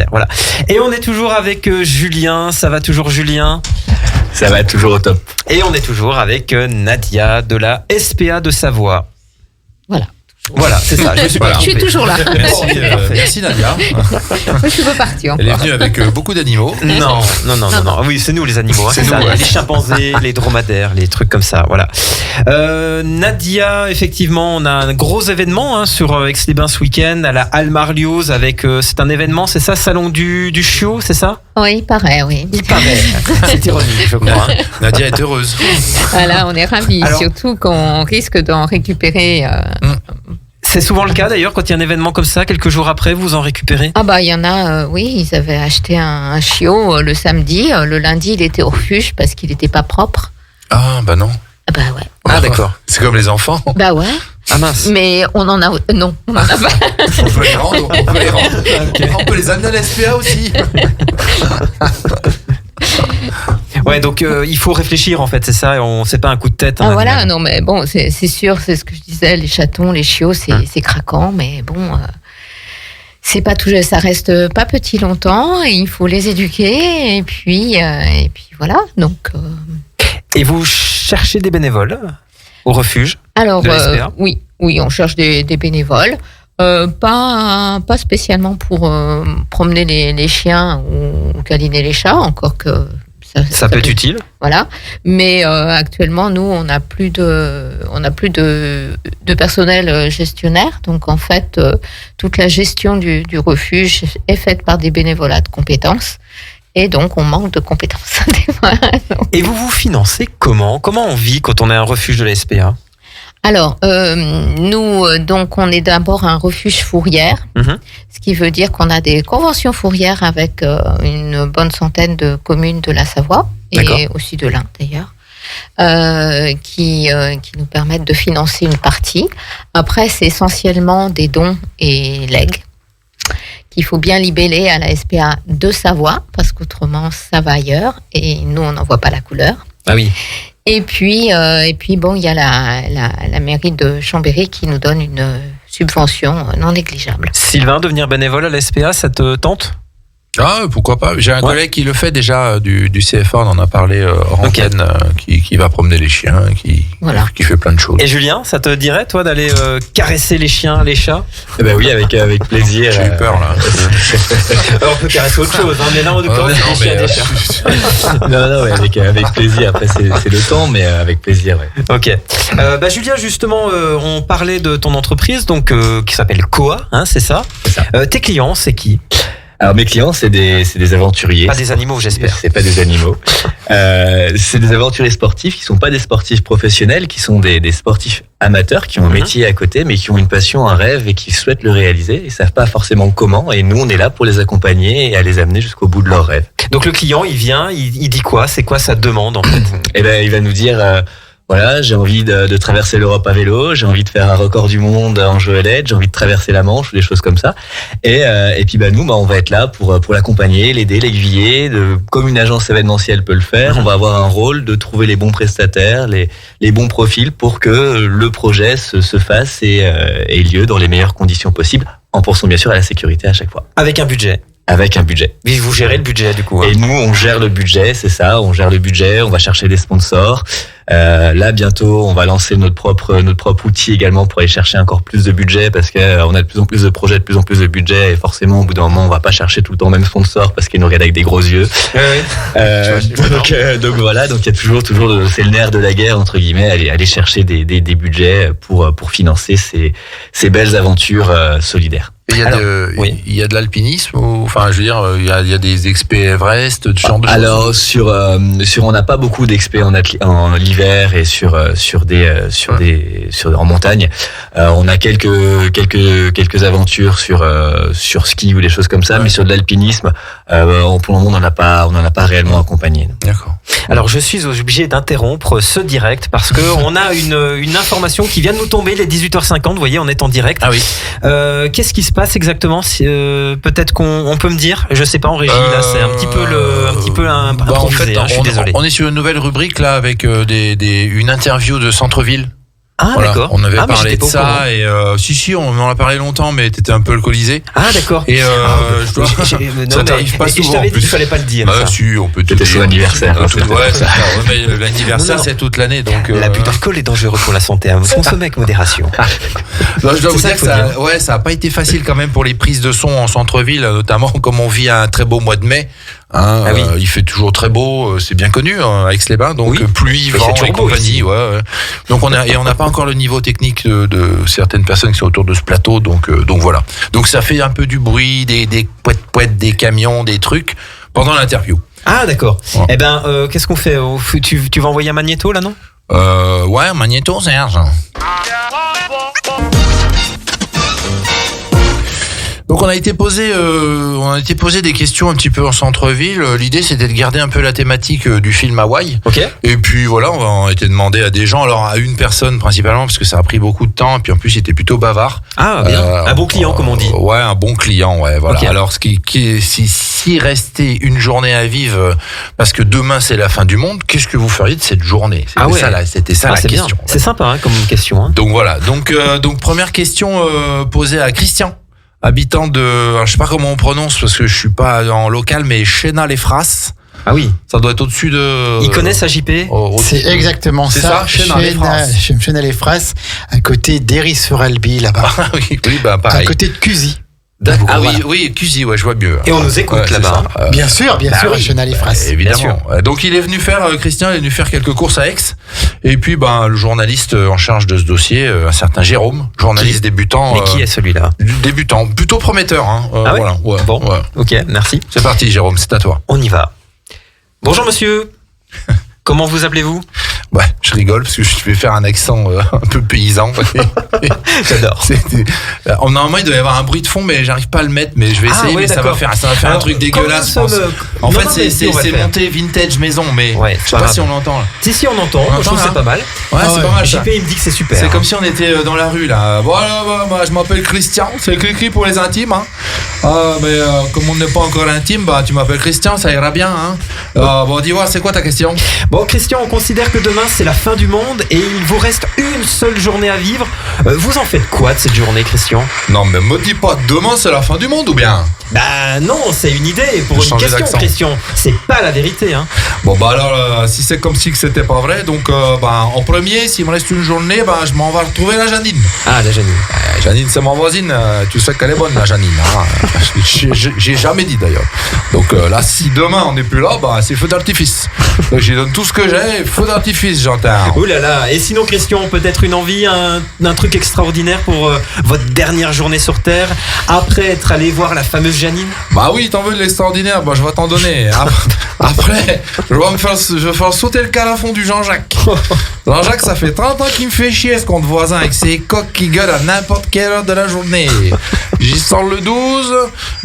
Voilà. Et on est toujours avec Julien. Ça va toujours, Julien? Ça va toujours au top. Et on est toujours avec Nadia de la SPA de Savoie. Voilà, c'est ça. Je suis toujours là. Merci Nadia. Je suis repartie. Elle est venue avec beaucoup d'animaux. Non. Oui, c'est nous les animaux. Hein, c'est nous, ça. Les chimpanzés, les dromadaires, les trucs comme ça. Voilà. Nadia, effectivement, on a un gros événement sur Aix-les-Bains ce week-end à la Halle Marlioz avec. C'est un événement, c'est ça, salon du chiot, c'est ça? Oui, il paraît, oui. Il paraît. C'est ironique, je crois. Nadia est heureuse. Voilà, on est ravis. Surtout qu'on risque d'en récupérer. C'est souvent le cas d'ailleurs quand il y a un événement comme ça, quelques jours après, vous en récupérez? Ah bah il y en a, oui, ils avaient acheté un chiot le samedi, le lundi il était au refuge parce qu'il n'était pas propre. Ah bah non. Ah bah ouais. Ah d'accord. C'est comme les enfants. Bah ouais. Ah mince. Mais on en a, non, on en a pas. On peut les rendre. Okay. On peut les amener à la SPA aussi. Ouais, donc il faut réfléchir en fait, c'est ça, c'est pas un coup de tête. Ah voilà, non mais bon, c'est sûr, c'est ce que je disais, les chatons, les chiots, c'est craquant, mais bon, c'est pas tout, ça reste pas petit longtemps, et il faut les éduquer, et puis voilà, donc. Et vous cherchez des bénévoles au refuge? Alors de la SPA? oui, on cherche des bénévoles. Pas spécialement pour promener les chiens ou câliner les chats, encore que ça peut être utile. Voilà, mais actuellement nous on n'a plus de personnel gestionnaire, donc en fait toute la gestion du refuge est faite par des bénévolats de compétences. Et donc, on manque de compétences. Et vous financez comment? Comment on vit quand on est un refuge de la SPA? Alors, nous, donc, on est d'abord un refuge fourrière, ce qui veut dire qu'on a des conventions fourrières avec une bonne centaine de communes de la Savoie, et aussi de l'Ain d'ailleurs, qui nous permettent de financer une partie. Après, c'est essentiellement des dons et legs qu'il faut bien libeller à la SPA de Savoie, parce qu'autrement, ça va ailleurs, et nous, on n'en voit pas la couleur. Ah oui. Et puis bon, il y a la mairie de Chambéry qui nous donne une subvention non négligeable. Sylvain, devenir bénévole à la SPA, ça te tente? Ah, pourquoi pas. J'ai un collègue qui le fait déjà du CFA, on en a parlé hors antenne, qui va promener les chiens, qui fait plein de choses. Et Julien, ça te dirait, toi, d'aller caresser les chiens, les chats? Eh ben oui, avec plaisir. J'ai eu peur, là. Alors, on peut caresser autre chose, mais là, en l'occurrence, c'est des chiens. Non, ouais, avec plaisir. Après, c'est le temps, mais avec plaisir, ouais. Ok. Julien, justement, on parlait de ton entreprise, donc qui s'appelle Koa, hein, c'est ça? C'est ça. Tes clients, c'est qui? Alors mes clients, c'est des aventuriers. Pas des animaux, j'espère. C'est pas des animaux. C'est des aventuriers sportifs qui sont pas des sportifs professionnels, qui sont des sportifs amateurs qui ont un métier à côté, mais qui ont une passion, un rêve et qui souhaitent le réaliser. Ils savent pas forcément comment. Et nous, on est là pour les accompagner et à les amener jusqu'au bout de leur rêve. Donc le client, il vient, il dit quoi? C'est quoi sa demande en fait? Eh ben, il va nous dire. Voilà, j'ai envie de traverser l'Europe à vélo, j'ai envie de faire un record du monde en joëlette, j'ai envie de traverser la Manche ou des choses comme ça. Et puis nous, on va être là pour l'accompagner, l'aider, l'aiguiller, comme une agence événementielle peut le faire. On va avoir un rôle de trouver les bons prestataires, les bons profils pour que le projet se fasse et ait lieu dans les meilleures conditions possibles, en pensant bien sûr à la sécurité à chaque fois. Avec un budget. Avec un budget. Oui, vous gérez le budget du coup. Et nous, on gère le budget, c'est ça. On gère le budget, on va chercher des sponsors. Là, bientôt, on va lancer notre propre outil également pour aller chercher encore plus de budget parce que on a de plus en plus de projets, de plus en plus de budget et forcément, au bout d'un moment, on va pas chercher tout le temps le même sponsor parce qu'ils nous regardent avec des gros yeux. Donc voilà, donc il y a toujours, c'est le nerf de la guerre entre guillemets, aller chercher des budgets pour financer ces belles aventures solidaires. Il y a de l'alpinisme, enfin, je veux dire, il y a des experts Everest, ce genre de choses. Alors on n'a pas beaucoup d'experts en l'hiver et en montagne. On a quelques aventures sur ski ou des choses comme ça, mais sur de l'alpinisme, pour le moment, on n'en a pas réellement accompagné. D'accord. Alors je suis obligé d'interrompre ce direct parce que on a une information qui vient de nous tomber, les 18h50. Vous voyez, on est en direct. Ah oui. Qu'est-ce qui se passe exactement? Peut-être qu'on peut me dire. Je sais pas en régie. Là, c'est un petit peu improvisé. Je suis désolé. On est sur une nouvelle rubrique là avec une interview de centre-ville. Ah voilà. D'accord. On avait parlé de ça et si on en a parlé longtemps mais t'étais un peu alcoolisé. Ah d'accord. Et ça t'arrive pas souvent. Je t'avais dit qu'il fallait pas le dire. Bah si, on peut. C'était son anniversaire. Mais l'anniversaire c'est toute l'année donc. L'abus d'alcool est dangereux pour la santé. Consommer avec modération. Non, je dois vous dire que ça a pas été facile quand même pour les prises de son en centre-ville, notamment comme on vit un très beau mois de mai. Il fait toujours très beau, c'est bien connu à Aix-les-Bains, donc pluie, vent et compagnie. Donc on n'a pas encore le niveau technique de certaines personnes qui sont autour de ce plateau, donc voilà. Donc ça fait un peu du bruit, des poètes, des camions, des trucs pendant l'interview. Ah d'accord. Ouais. Eh ben qu'est-ce qu'on fait? Tu vas envoyer un magnéto là, non? Un magnéto, Serge. Donc on a été posé des questions un petit peu en centre-ville. L'idée c'était de garder un peu la thématique du film Hawaï. Ok. Et puis voilà, on a été demandé à des gens, alors à une personne principalement parce que ça a pris beaucoup de temps. Et puis en plus il était plutôt bavard. Ah bien. Un bon client comme on dit. Ouais, un bon client. Ouais, voilà. Okay. Alors si restait une journée à vivre parce que demain c'est la fin du monde, qu'est-ce que vous feriez de cette journée? C'était ça la question. Bien. C'est sympa comme question. Hein. Donc voilà. Donc première question posée à Christian. Habitant de, je sais pas comment on prononce parce que je suis pas en local, mais Chénal-les-Fras. Ah oui. Ça doit être au-dessus de. Ils connaissent AJP. C'est exactement ça. C'est ça, Chénal-les-Fras, à côté d'Héry-sur-Albi, là-bas. Oui, pareil. À côté de Cusy. Ah oui, Cusy, je vois mieux. Et on nous écoute là-bas. Bien sûr, Chénal-les-Fras. Évidemment. Donc il est venu Christian est venu faire quelques courses à Aix. Et puis le journaliste en charge de ce dossier, un certain Jérôme, journaliste débutant. Mais qui est celui-là? Débutant, plutôt prometteur. Ah oui. Voilà. Ouais, bon, ok, merci. C'est parti Jérôme, c'est à toi. On y va. Bonjour monsieur. Comment vous appelez-vous? Ouais, je rigole parce que je vais faire un accent un peu paysan. J'adore. Normalement, il doit y avoir un bruit de fond, mais j'arrive pas à le mettre. Mais je vais essayer, mais ça va faire un truc dégueulasse. En fait, c'est monté vintage maison, mais je sais pas si on l'entend. Si, on entend. Je trouve que c'est pas mal. Ouais, c'est pas mal. JP, il me dit que c'est super. C'est comme si on était dans la rue là. Voilà, je m'appelle Christian. C'est écrit pour les intimes. Mais comme on n'est pas encore intime, tu m'appelles Christian, ça ira bien. Bon, dis-moi, c'est quoi ta question? Bon, Christian, on considère que demain c'est la fin du monde et il vous reste une seule journée à vivre. Vous en faites quoi de cette journée, Christian? Non, mais me dis pas demain c'est la fin du monde ou bien? Bah non, c'est une idée pour une question, Christian. C'est pas la vérité, hein. Bon alors, si c'est comme si que c'était pas vrai, donc en premier, s'il me reste une journée, je m'en vais retrouver la Janine. Ah, la Janine. Janine, c'est ma voisine. Tu sais qu'elle est bonne, la Janine. J'ai jamais dit d'ailleurs. Donc là, si demain on n'est plus là, c'est feu d'artifice. Donc j'y donne tout ce que j'ai, feu d'artifice, j'entends. Ouh là là. Et sinon, Christian, peut-être une envie, un truc extraordinaire pour votre dernière journée sur Terre, après être allé voir la fameuse Janine? Oui, t'en veux de l'extraordinaire, je vais t'en donner. Après, je vais faire sauter le calafon du Jean-Jacques. Jean-Jacques, ça fait 30 ans qu'il me fait chier ce compte voisin avec ses coqs qui gueulent à n'importe quelle heure de la journée. J'y sors le 12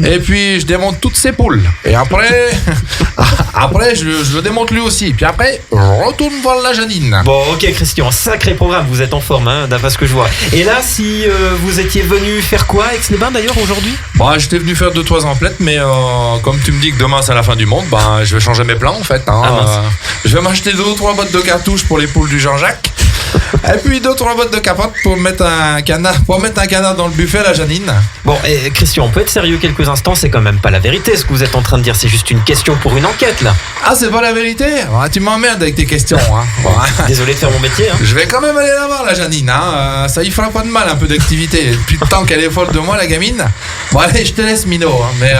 et puis je démonte toutes ses poules. Et après je le démonte lui aussi. Puis après, je retourne voir la Janine. Bon, ok Christian, sacré programme, vous êtes en forme, hein, d'après ce que je vois. Et là, si vous étiez venu faire quoi à Aix-les-Bains d'ailleurs aujourd'hui ? Bon, j'étais venu faire 2-3 emplettes, mais comme tu me dis que demain c'est la fin du monde, je vais changer mes plans en fait. Je vais m'acheter 2 ou 3 boîtes de cartouches pour les poules du Jean-Jacques. Et puis 2 ou 3 boîtes de capotes pour mettre un canard dans le buffet à la Janine. Bon, Christian, on peut être sérieux quelques instants, c'est quand même pas la vérité ce que vous êtes en train de dire, c'est juste une question pour une enquête là. Ah, c'est pas la vérité ? Tu m'emmerdes avec tes questions. Désolé de faire mon métier. Je vais quand même aller la voir la Janine. Ça y fera pas de mal, un peu d'activité. Depuis le temps qu'elle est folle de moi, la gamine. Bon, allez, je te laisse, Mino. Mais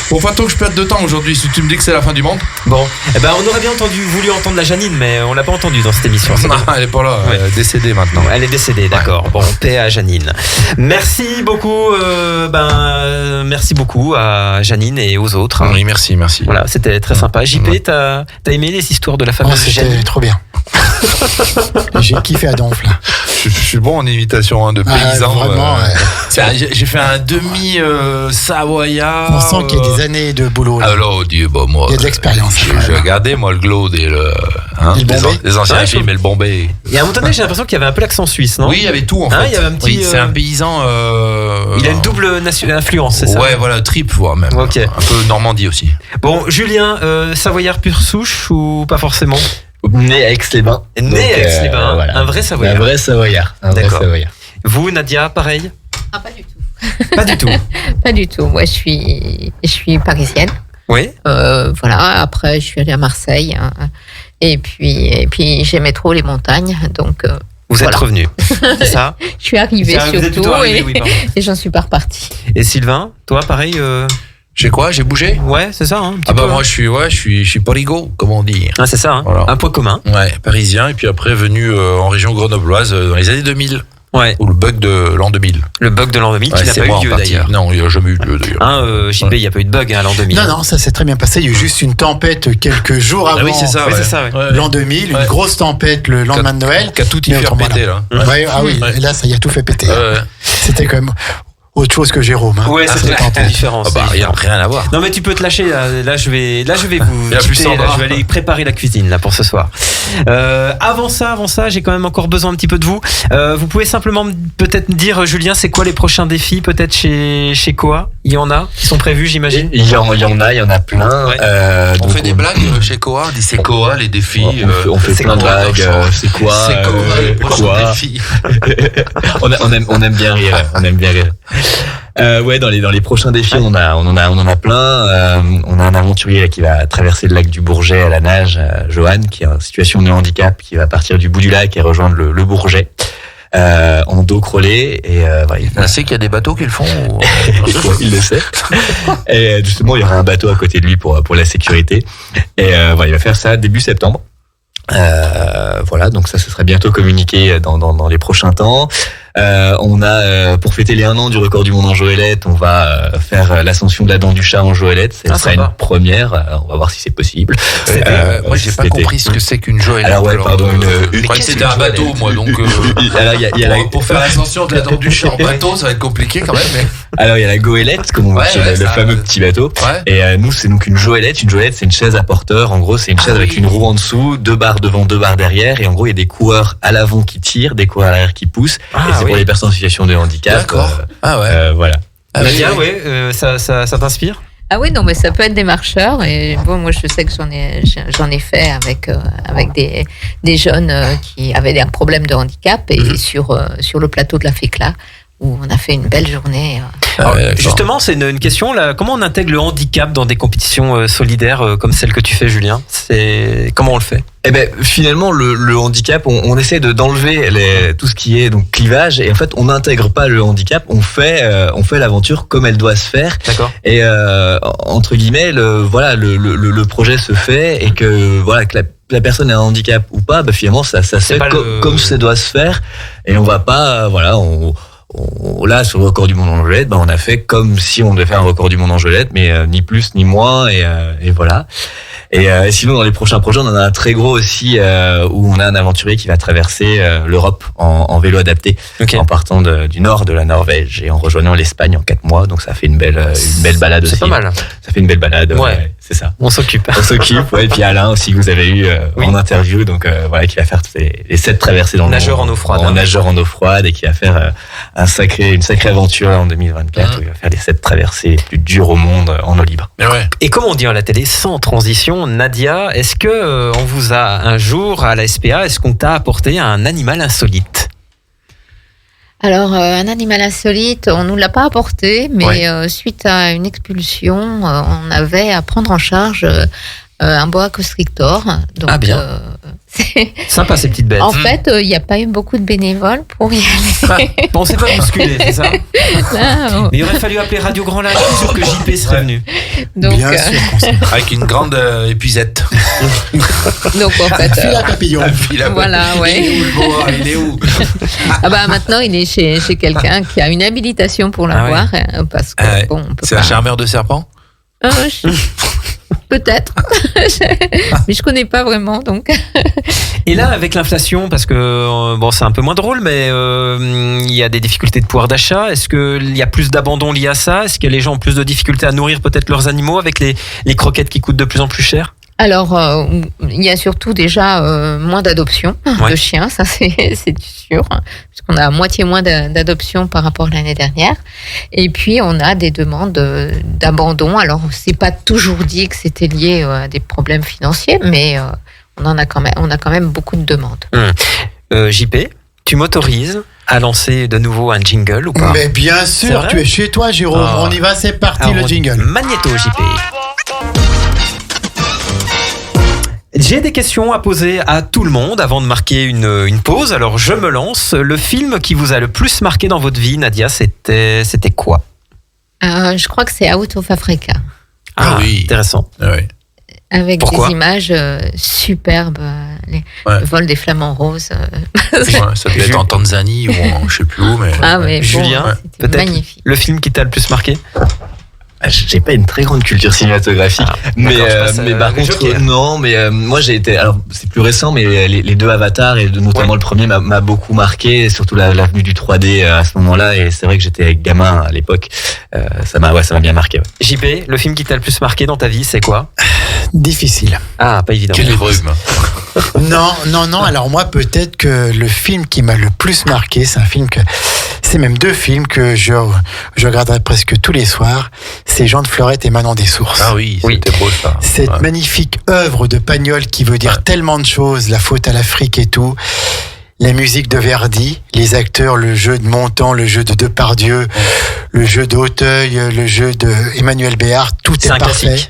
faut pas trop que je perde de temps aujourd'hui si tu me dis que c'est la fin du monde. Bon, on aurait bien voulu entendre la Janine, mais on l'a pas entendu dans cette émission. Non, elle est pas là. Elle est décédée maintenant. Elle est décédée, d'accord. Bon, paix à Janine. Merci beaucoup. Merci beaucoup à Janine et aux autres. Oui, merci. Voilà, c'était très sympa. JP, t'as aimé les histoires de la fameuse Janine ? C'était trop bien. J'ai kiffé à donf là. Je suis bon en imitation de paysan. Vraiment, j'ai fait un demi savoyard. On sent qu'il y a des années de boulot. Là. Alors, moi, il y a de l'expérience. J'ai regardé moi le Glaude et les anciens films et le Bombay. Et à un moment donné, j'ai l'impression qu'il y avait un peu l'accent suisse, non ? Oui, il y avait tout en fait. Il y avait un petit. C'est un paysan. Il a une double influence, c'est ça ? Ouais, voilà, triple voire même. Ok. Un peu Normandie aussi. Bon, Julien, savoyard pure souche ou pas forcément ? Né à Aix-les-Bains. Né à Aix-les-Bains, voilà. Un vrai savoyard. Un vrai savoyard. Vous, Nadia, pareil ? Ah, pas du tout. Pas du tout. Pas du tout. Moi, je suis parisienne. Oui. Voilà. Après, je suis allée à Marseille. Et puis, j'aimais trop les montagnes. Donc. Vous êtes revenu, c'est ça ? Je suis arrivée surtout et j'en suis pas repartie. Et Sylvain, toi, pareil J'ai quoi ? J'ai bougé ? Ouais, c'est ça. Hein, moi, je suis parigo, comment on dit. Ah, c'est ça. Hein. Voilà. Un point commun. Ouais, parisien. Et puis après, venu en région grenobloise dans les années 2000. Ouais. Ou le bug de l'an 2000. Le bug de l'an 2000 qui n'a pas eu lieu d'ailleurs. Non, il n'y a jamais eu lieu d'ailleurs. JP, il n'y a pas eu de bug l'an 2000. Non, ça s'est très bien passé. Il y a eu juste une tempête quelques jours avant. Oui, c'est ça. L'an 2000, une grosse tempête le lendemain de Noël. Qui a tout y fait péter là. Et là, ça y a tout fait péter. C'était quand même autre chose que Jérôme. Ouais, c'est très différent. Il n'y a rien à voir. Non, mais tu peux te lâcher. Là, je vais vous quitter. Je vais aller préparer la cuisine là pour ce soir. Avant ça, j'ai quand même encore besoin un petit peu de vous. Vous pouvez simplement peut-être me dire, Julien, c'est quoi les prochains défis peut-être chez Koa ? Il y en a qui sont prévus, j'imagine. Il y en a plein. Ouais. On fait des blagues chez Koa. On dit c'est Koa les défis. On fait plein de blagues. C'est quoi les prochains défis. On aime bien rire. Dans les prochains défis, on en a plein. On a un aventurier qui va traverser le lac du Bourget à la nage, Johan, qui est en situation de handicap, qui va partir du bout du lac et rejoindre le Bourget. En dos crawlé et il sait qu'il y a des bateaux qui le font il le sait et justement il y aura un bateau à côté de lui pour la sécurité et il va faire ça début septembre. Donc ça, ce sera bientôt communiqué dans les prochains temps. On a pour fêter les 1 an du record du monde en joëlette, on va faire l'ascension de la dent du chat en joëlette. Ce sera une première. On va voir si c'est possible. Moi, j'ai pas compris ce que c'est qu'une joëlette. Alors pardon, je croyais que c'était un bateau, moi. Donc pour faire l'ascension de la dent du chat en bateau, ça va être compliqué quand même. Mais... Alors il y a la goélette, comme on dit, le fameux petit bateau. Et nous, c'est donc une joëlette. Une joëlette, c'est une chaise à porteur. En gros, c'est une chaise avec une roue en dessous, 2 barres devant, 2 barres derrière. Et en gros, il y a des coureurs à l'avant qui tirent, des coureurs à l'arrière qui poussent. Et c'est pour les personnes en situation de handicap. D'accord. Voilà. Nadia, ça t'inspire ? Ah oui, non, mais ça peut être des marcheurs. Et bon, moi, je sais que j'en ai fait avec des jeunes qui avaient un problème de handicap et sur le plateau de la FECLA, où on a fait une belle journée. Alors, justement, c'est une question là. Comment on intègre le handicap dans des compétitions solidaires comme celle que tu fais, Julien ? Comment on le fait ? Eh ben, finalement, le handicap, on essaie d'enlever tout ce qui est donc clivage, et en fait, on n'intègre pas le handicap. On fait l'aventure comme elle doit se faire. D'accord. Et entre guillemets, le projet se fait, et que la personne a un handicap ou pas, finalement, ça se fait comme ça doit se faire, et on va pas, là, sur le record du monde en joëlette, on a fait comme si on devait faire un record du monde en joëlette, mais ni plus ni moins, et voilà. Et sinon, dans les prochains projets, on en a un très gros aussi où on a un aventurier qui va traverser l'Europe en vélo adapté, en partant du nord de la Norvège et en rejoignant l'Espagne en 4 mois. Donc ça fait une belle balade aussi. C'est pas mal. Ça fait une belle balade. Ouais. C'est ça. On s'occupe. Ouais. Et puis Alain aussi que vous avez eu en interview, donc voilà, qui va faire les 7 traversées dans le nageur en eau froide. Nageur en eau froide et qui va faire une sacrée aventure en 2024. Où il va faire les 7 traversées les plus dures au monde en eau libre. Et comme on dit à la télé, sans transition, Nadia, est-ce que on vous a un jour à la SPA, est-ce qu'on t'a apporté un animal insolite? Alors, un animal insolite, on nous l'a pas apporté, mais suite à une expulsion, on avait à prendre en charge un boa constrictor. Donc, bien. C'est sympa ces petites bêtes. En fait, il n'y a pas eu beaucoup de bénévoles pour y aller. On s'est pas bousculé, c'est ça? Mais il aurait fallu appeler Radio Grand Lac, sûr que JP serait venu. Donc, bien sûr. Avec une grande épuisette. Donc en fait, Fil à papillon. Voilà, ouais. Il est où le boa? Il est où? Maintenant, il est chez quelqu'un qui a une habilitation pour l'avoir, parce que on peut c'est pas. un charmeur de serpent? Peut-être, mais je connais pas vraiment, donc. Et là, avec l'inflation, parce que c'est un peu moins drôle, mais il y a des difficultés de pouvoir d'achat. Est-ce qu'il y a plus d'abandon lié à ça? Est-ce que les gens ont plus de difficultés à nourrir peut-être leurs animaux avec les croquettes qui coûtent de plus en plus cher? Alors, il y a surtout déjà moins d'adoptions de chiens, ça c'est sûr, puisqu'on a à moitié moins d'adoptions par rapport à l'année dernière. Et puis, on a des demandes d'abandon. Alors, c'est pas toujours dit que c'était lié à des problèmes financiers, mais on a quand même beaucoup de demandes. JP, tu m'autorises à lancer de nouveau un jingle ou pas? Mais bien sûr, tu es chez toi, Jérôme. On y va, c'est parti. Alors, le jingle. Magnéto, JP. J'ai des questions à poser à tout le monde avant de marquer une pause. Alors je me lance. Le film qui vous a le plus marqué dans votre vie, Nadia, c'était quoi? Je crois que c'est Out of Africa. Ah oui, intéressant. Oui. Avec des images superbes, le vol des flamants roses. Ça devait être en Tanzanie ou je sais plus où. Mais Julien, c'était magnifique. Le film qui t'a le plus marqué? J'ai pas une très grande culture cinématographique, mais par contre non, mais moi j'ai été, alors c'est plus récent, mais les 2 Avatars et notamment le premier m'a beaucoup marqué, surtout l'avenue du 3D à ce moment-là, et c'est vrai que j'étais gamin à l'époque, ça m'a bien marqué. JP, le film qui t'a le plus marqué dans ta vie, c'est quoi? Difficile. Ah, pas évident. Quel rhume. Non. Alors moi, peut-être que le film qui m'a le plus marqué, c'est même 2 films que je regarderai presque tous les soirs. C'est Jean de Florette et Manon des Sources. Ah oui, c'était beau ça. Cette magnifique œuvre de Pagnol qui veut dire tellement de choses, la faute à l'Afrique et tout. La musique de Verdi, les acteurs, le jeu de Montand, le jeu de Depardieu, le jeu d'Auteuil, le jeu de Emmanuel Béard, tout est parfait.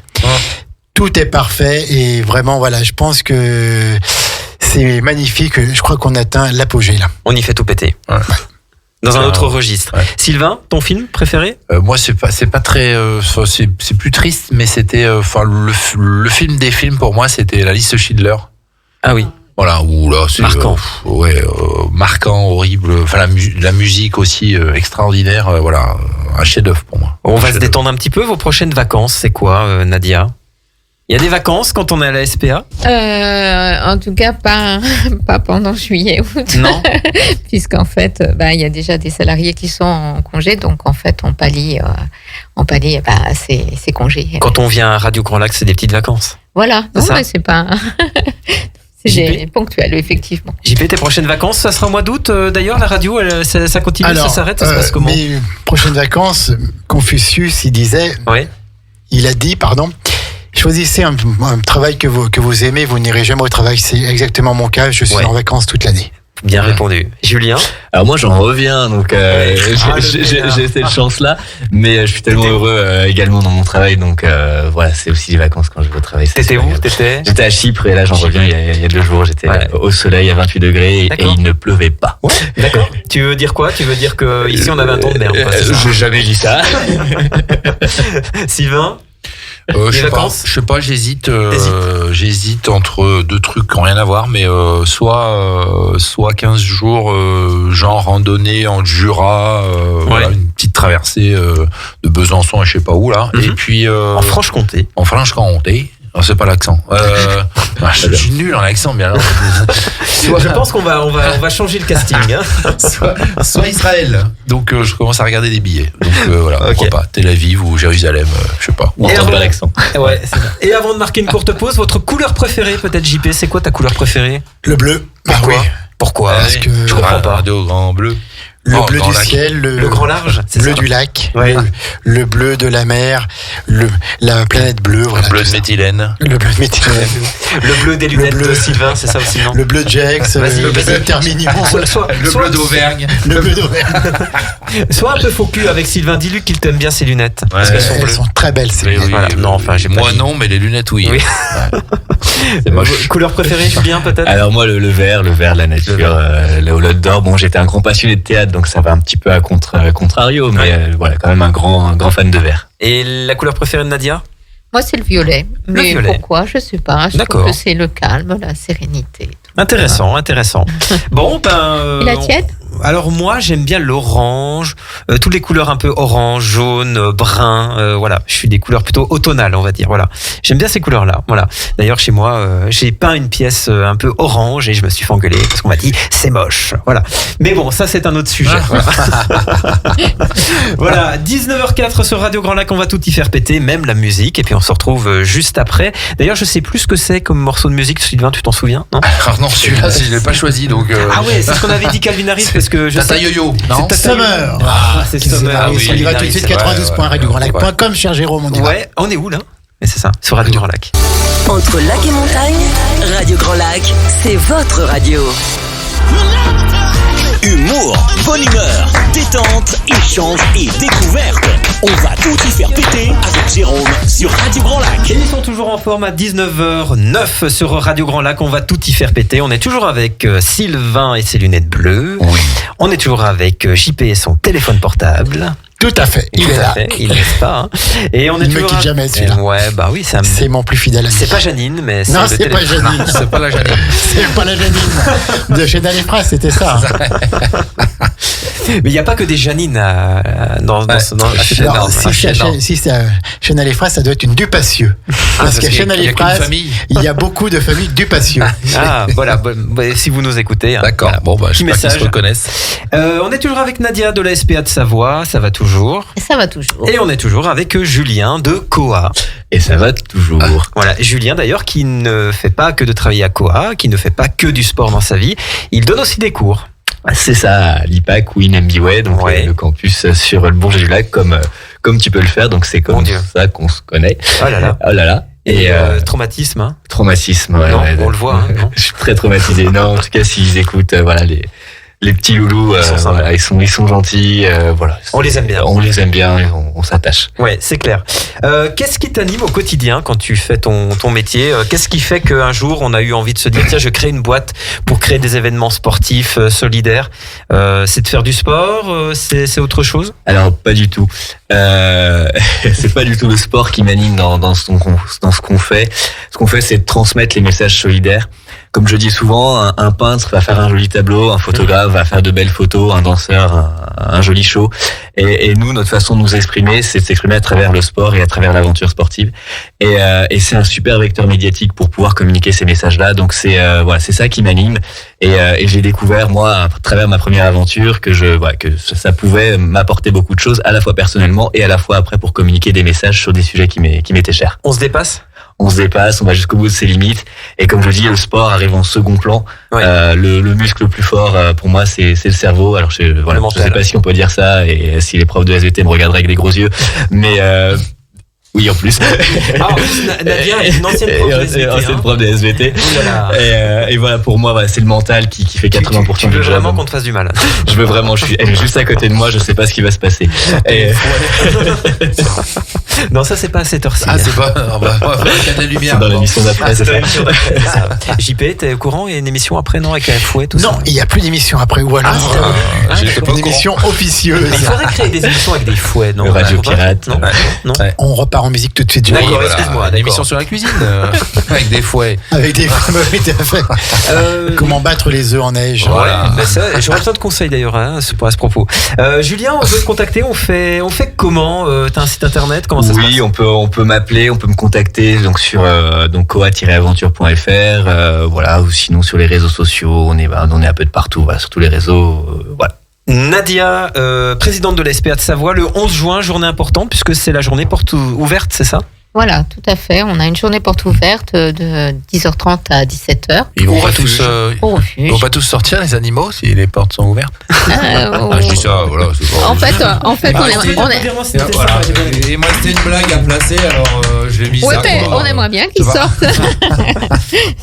Tout est parfait et vraiment, voilà, je pense que c'est magnifique. Je crois qu'on atteint l'apogée là. On y fait tout péter. Ouais. Dans un autre registre. Sylvain, ton film préféré? Moi, c'est pas très, c'est plus triste, mais c'était, le film des films pour moi, c'était La Liste Schindler. Ah oui. Voilà, où là, c'est marquant. Marquant, horrible. Enfin, la musique aussi extraordinaire. Voilà, un chef-d'œuvre pour moi. On va se détendre un petit peu. Vos prochaines vacances, c'est quoi, Nadia? Il y a des vacances quand on est à la SPA? En tout cas, pas pendant juillet-août. Non. Puisqu'en fait, il y a déjà des salariés qui sont en congé, donc en fait, on pallie ces congés. Quand on vient à Radio Grand Lac, c'est des petites vacances. Voilà. Non, mais c'est pas. C'est ponctuel, effectivement. JP, tes prochaines vacances, ça sera au mois d'août. D'ailleurs, la radio, ça continue, ça s'arrête, ça se passe comment? Mes prochaines vacances, Confucius, il a dit, choisissez un travail que vous aimez, vous n'irez jamais au travail. C'est exactement mon cas, je suis en vacances toute l'année. Bien répondu. Julien? Alors moi j'en reviens, donc j'ai cette chance-là, mais je suis tellement heureux également dans mon travail, donc voilà, c'est aussi les vacances quand je vais au travail. T'étais où? J'étais à Chypre et là j'en reviens il y a 2 jours, j'étais au soleil à 28 degrés et il ne pleuvait pas. Ouais, d'accord. Tu veux dire quoi? Tu veux dire qu'ici on avait un temps de merde? J'ai jamais dit ça. Sylvain? Je sais pas, j'hésite entre 2 trucs qui n'ont rien à voir, mais soit 15 jours, genre randonnée en Jura, voilà, une petite traversée de Besançon et je sais pas où là, et puis en Franche-Comté. Non, c'est pas l'accent. Je suis nul en accent, mais alors. Je pense qu'on va changer le casting. Hein. soit Israël. Donc je commence à regarder des billets. Donc voilà, pourquoi pas Tel Aviv ou Jérusalem, je sais pas. On entend pas l'accent. Ouais, c'est ça. Et avant de marquer une courte pause, votre couleur préférée, peut-être JP, c'est quoi ta couleur préférée? Le bleu. Pourquoi? Oui. Pourquoi? Parce que je comprends pas. De grand bleu. Le bleu du ciel, le grand large, c'est bleu du lac, ouais. le bleu de la mer, la planète bleue. Voilà, le bleu de méthylène. Le bleu de méthylène. Le bleu des lunettes de Sylvain, c'est ça aussi, non? Le bleu de Jex, le bleu de Terminimont. Le bleu d'Auvergne. Le bleu d'Auvergne. Sois un peu faux cul avec Sylvain, dis-lui qu'il t'aime bien ses lunettes. Ouais, parce qu'elles sont elles bleues. sont très belles, ces lunettes. Oui, voilà. Non, enfin, j'ai moi pas non, mais les lunettes, oui. Ouais. C'est moche. Couleur préférée, Julien, peut-être? Alors moi, le vert, la nature, le lot d'or. Bon, j'étais un grand passionné de théâtre, donc ça va un petit peu à contrario, mais voilà, quand même un grand fan de vert. Et la couleur préférée de Nadia? Moi, c'est le violet. Mais violet. pourquoi? Je sais pas. Je trouve que c'est le calme, la sérénité. Intéressant. Bon, Et la tienne? Alors moi, j'aime bien l'orange, toutes les couleurs un peu orange, jaune, brun, voilà. Je suis des couleurs plutôt automnales, on va dire. Voilà. J'aime bien ces couleurs-là. Voilà. D'ailleurs, chez moi, j'ai peint une pièce un peu orange et je me suis fait engueuler parce qu'on m'a dit c'est moche. Voilà. Mais bon, ça c'est un autre sujet. Voilà. 19h04 sur Radio Grand Lac, on va tout y faire péter, même la musique. Et puis on se retrouve juste après. D'ailleurs, je sais plus ce que c'est comme morceau de musique. Sylvain, tu t'en souviens? Non. Alors non, celui-là, je l'ai pas choisi, donc. Ah ouais, c'est ce qu'on avait dit Calvin Harris parce que je Tata Yo-Yo, non? C'est Summer. C'est Summer. On y va tout de suite, 92.radiograndlac.com, cher Jérôme, on y va. Ouais, on est où là? Mais c'est ça, sur Radio Grand Lac. Entre lac et montagne, Radio Grand Lac, c'est votre radio. Humour, bonne humeur, détente, échange et découverte. On va tout y faire péter avec Jérôme sur Radio Grand Lac. Ils sont toujours en forme à 19h09 sur Radio Grand Lac. On va tout y faire péter. On est toujours avec Sylvain et ses lunettes bleues. Oui. On est toujours avec JP et son téléphone portable. Tout à fait, il est là. Il ne laisse pas. Hein. Et on est il ne me quitte jamais celui-là. Ouais, bah oui, c'est mon plus fidèle ami. C'est pas Janine, mais c'est non, c'est pas Janine. C'est pas la Janine. C'est pas la Janine. De chez Dalifras, c'était ça. Mais il n'y a pas que des Janines dans la chaîne. Si c'est chez Dalifras, ça doit être une Dupassieux. Parce qu'à chez Dalifras, il y a beaucoup de familles Dupassieux. Ah, voilà. Si vous nous écoutez. Hein, d'accord. Voilà. Bon, bah, j'espère qu'ils se reconnaissent. On est toujours avec Nadia de la SPA de Savoie. Ça va toujours. Ça va toujours. Et on est toujours avec Julien de Coa. Et ça va toujours. Voilà, Julien d'ailleurs qui ne fait pas que de travailler à Coa, qui ne fait pas que du sport dans sa vie, il donne aussi des cours. C'est ça, à l'IPAC ou INMBWay, donc le campus sur le Bourget du Lac, comme tu peux le faire, donc c'est comme ça qu'on se connaît. Oh là là. Oh là là. Et traumatisme. Hein. Traumatisme, ouais. Non, on le voit. Hein, non. Je suis très traumatisé. Non, en tout cas, s'ils écoutent, voilà, les petits loulous, voilà, ils sont gentils, voilà. On les aime bien. On les aime bien, et on s'attache. Ouais, c'est clair. Qu'est-ce qui t'anime au quotidien quand tu fais ton métier? Qu'est-ce qui fait qu'un jour on a eu envie de se dire tiens, je crée une boîte pour créer des événements sportifs solidaires? C'est de faire du sport? C'est autre chose? Alors pas du tout. C'est pas du tout le sport qui m'anime dans ce qu'on fait. Ce qu'on fait, c'est de transmettre les messages solidaires. Comme je dis souvent, un peintre va faire un joli tableau, un photographe va faire de belles photos, un danseur un joli show. Et nous, notre façon de nous exprimer, c'est de s'exprimer à travers le sport et à travers l'aventure sportive. Et c'est un super vecteur médiatique pour pouvoir communiquer ces messages-là. Donc c'est ça qui m'anime. Et j'ai découvert moi à travers ma première aventure que ça pouvait m'apporter beaucoup de choses, à la fois personnellement et à la fois après pour communiquer des messages sur des sujets qui m'étaient chers. On se dépasse? On se dépasse, on va jusqu'au bout de ses limites. Et comme je dis, le sport arrive en second plan. Ouais. Le muscle le plus fort, pour moi, c'est le cerveau. Alors, je sais pas si on peut dire ça et si les profs de SVT me regarderaient avec des gros yeux. Mais, oui, en plus. En plus, Nadia est une ancienne prof de SVT. Ancienne prof de SVT. Et voilà, pour moi, c'est le mental qui fait 80% du job. Tu veux vraiment qu'on te fasse du mal? Je veux vraiment, elle est juste à côté de moi, je sais pas ce qui va se passer. Non, ça, c'est pas à cette heure-ci. Ah, c'est pas, il y a de la lumière. C'est dans l'émission d'après, c'est ça. JP, t'es au courant? Il y a une émission après, non? Avec un fouet, tout ça? Non, il n'y a plus d'émission après. Ou alors, une émission officieuse. Il faudrait créer des émissions avec des fouets, non? Radio Pirate. Non. On repart en musique tout de suite. D'accord, voilà, excuse-moi. une émission sur la cuisine avec des fouets. Avec des comment battre les œufs en neige. Voilà. Ben ça, j'aurais besoin de conseils d'ailleurs à ce propos. Julien, on veut te contacter. On fait comment t'as un site internet? Comment ça se passe? Oui, on peut m'appeler, on peut me contacter donc sur coa-aventure.fr, voilà, ou sinon sur les réseaux sociaux. On est un peu de partout, voilà, sur tous les réseaux, voilà. Nadia, présidente de la SPA de Savoie, le 11 juin, journée importante puisque c'est la journée porte ouverte, c'est ça? Voilà, tout à fait. On a une journée porte ouverte de 10h30 à 17h. Ils vont pas tous, au refuge. ils vont pas tous sortir, les animaux, si les portes sont ouvertes. Je dis ça, voilà. En fait, on est. Voilà. Et moi, c'était une blague à placer, alors je l'ai mis Oui, ça. mais on aimerait bien qu'ils sortent.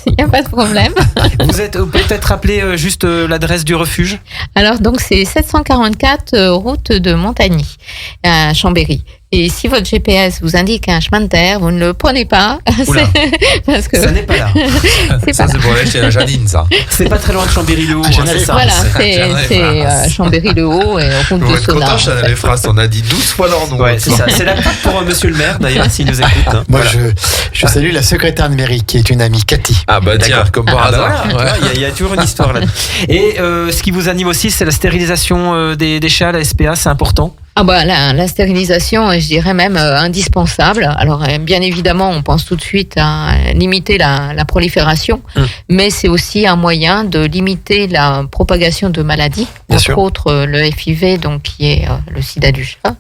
Il n'y a pas de problème. Vous êtes peut-être rappelé juste l'adresse du refuge? Alors, donc, c'est 744 route de Montagny, à Chambéry. Et si votre GPS vous indique un chemin de terre, vous ne le prenez pas. Parce que ça n'est pas là. C'est pour aller chez la Janine, ça. C'est pas très loin de Chambéry-le-Haut. C'est ça. Voilà, c'est Chambéry-le-Haut et au compte de Sonar. Content, Chanel et Frasse, on a dit 12 fois leur nom. Ouais, c'est ça. C'est la pub pour monsieur le maire, d'ailleurs, s'il nous écoute. Hein. Moi, je salue la secrétaire de mairie, qui est une amie, Cathy. Ah bah tiens, comme par hasard. Il y a toujours une histoire là. Et ce qui vous anime aussi, c'est la stérilisation des chats à la SPA, c'est important? Ah bah la stérilisation est, je dirais même indispensable. Alors bien évidemment, on pense tout de suite à limiter la prolifération, mais c'est aussi un moyen de limiter la propagation de maladies, entre autres le FIV, donc qui est le sida du chat,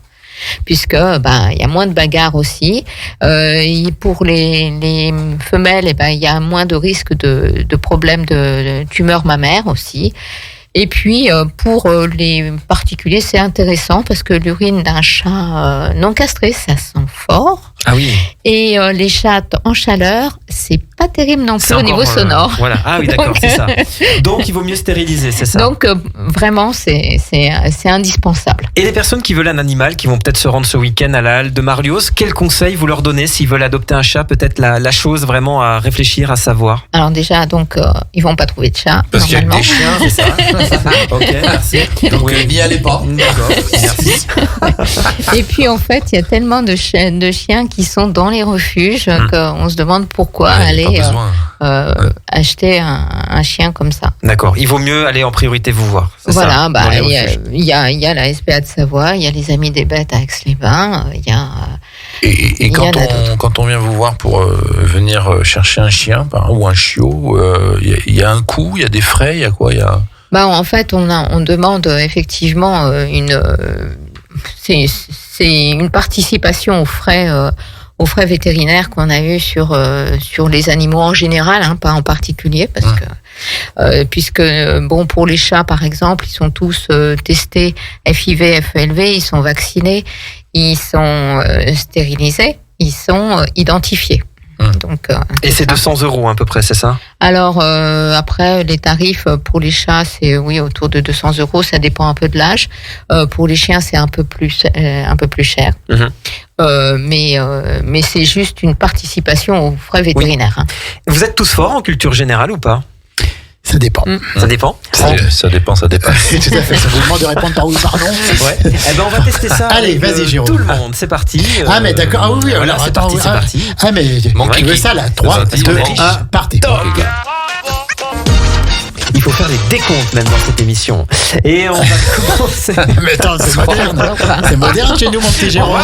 puisque il y a moins de bagarres aussi. Pour les femelles, il y a moins de risques de problèmes de tumeurs mammaires aussi. Et puis, pour les particuliers, c'est intéressant parce que l'urine d'un chat non castré, ça sent fort. Ah oui. Et les chats en chaleur, c'est pas terrible non plus au niveau sonore. Voilà. Ah oui, d'accord, c'est ça. Donc, il vaut mieux stériliser, c'est ça. Donc, vraiment, c'est indispensable. Et les personnes qui veulent un animal, qui vont peut-être se rendre ce week-end à la halle de Marlios, quels conseils vous leur donnez s'ils veulent adopter un chat? Peut-être la chose vraiment à réfléchir, à savoir. Alors déjà, donc, ils vont pas trouver de chat. Parce qu'il y a des chiens, c'est ça. Ok, merci. Donc, n'y allez pas. D'accord, merci. Et puis, en fait, il y a tellement de chiens qui sont dans les refuges qu'on se demande pourquoi aller acheter un chien comme ça. D'accord. Il vaut mieux aller en priorité vous voir. Voilà, il y a la SPA de Savoie, il y a les Amis des Bêtes à Aix-les-Bains, il y a... Et quand on vient vous voir pour venir chercher un chien ou un chiot, il y a un coût, il y a des frais, il y a quoi? En fait, on demande effectivement c'est une participation aux frais vétérinaires qu'on a eu sur les animaux en général, pas en particulier, parce que puisque pour les chats par exemple, ils sont tous testés FIV, FELV, ils sont vaccinés, ils sont stérilisés, ils sont identifiés. Donc, et c'est 200 € à peu près, c'est ça? Alors après, les tarifs pour les chats, c'est autour de 200 €. Ça dépend un peu de l'âge. Pour les chiens, c'est un peu plus cher. Mais c'est juste une participation aux frais vétérinaires. Oui. Vous êtes tous forts en culture générale ou pas? Ça dépend. Ça dépend. Ça dépend. Tout à fait. Ça vous demande de répondre par oui ou par non. Ouais. On va tester ça. Allez, vas-y, Jérôme. Tout le monde, c'est parti. Ah, mais d'accord. Ah oui, voilà, c'est parti, c'est parti. Ah, mais tu veux ça là? 3, 2, 1, partez. Il faut faire les décomptes même dans cette émission. Et on va commencer. Mais attends, c'est moderne. C'est moderne chez nous, mon petit Jérôme.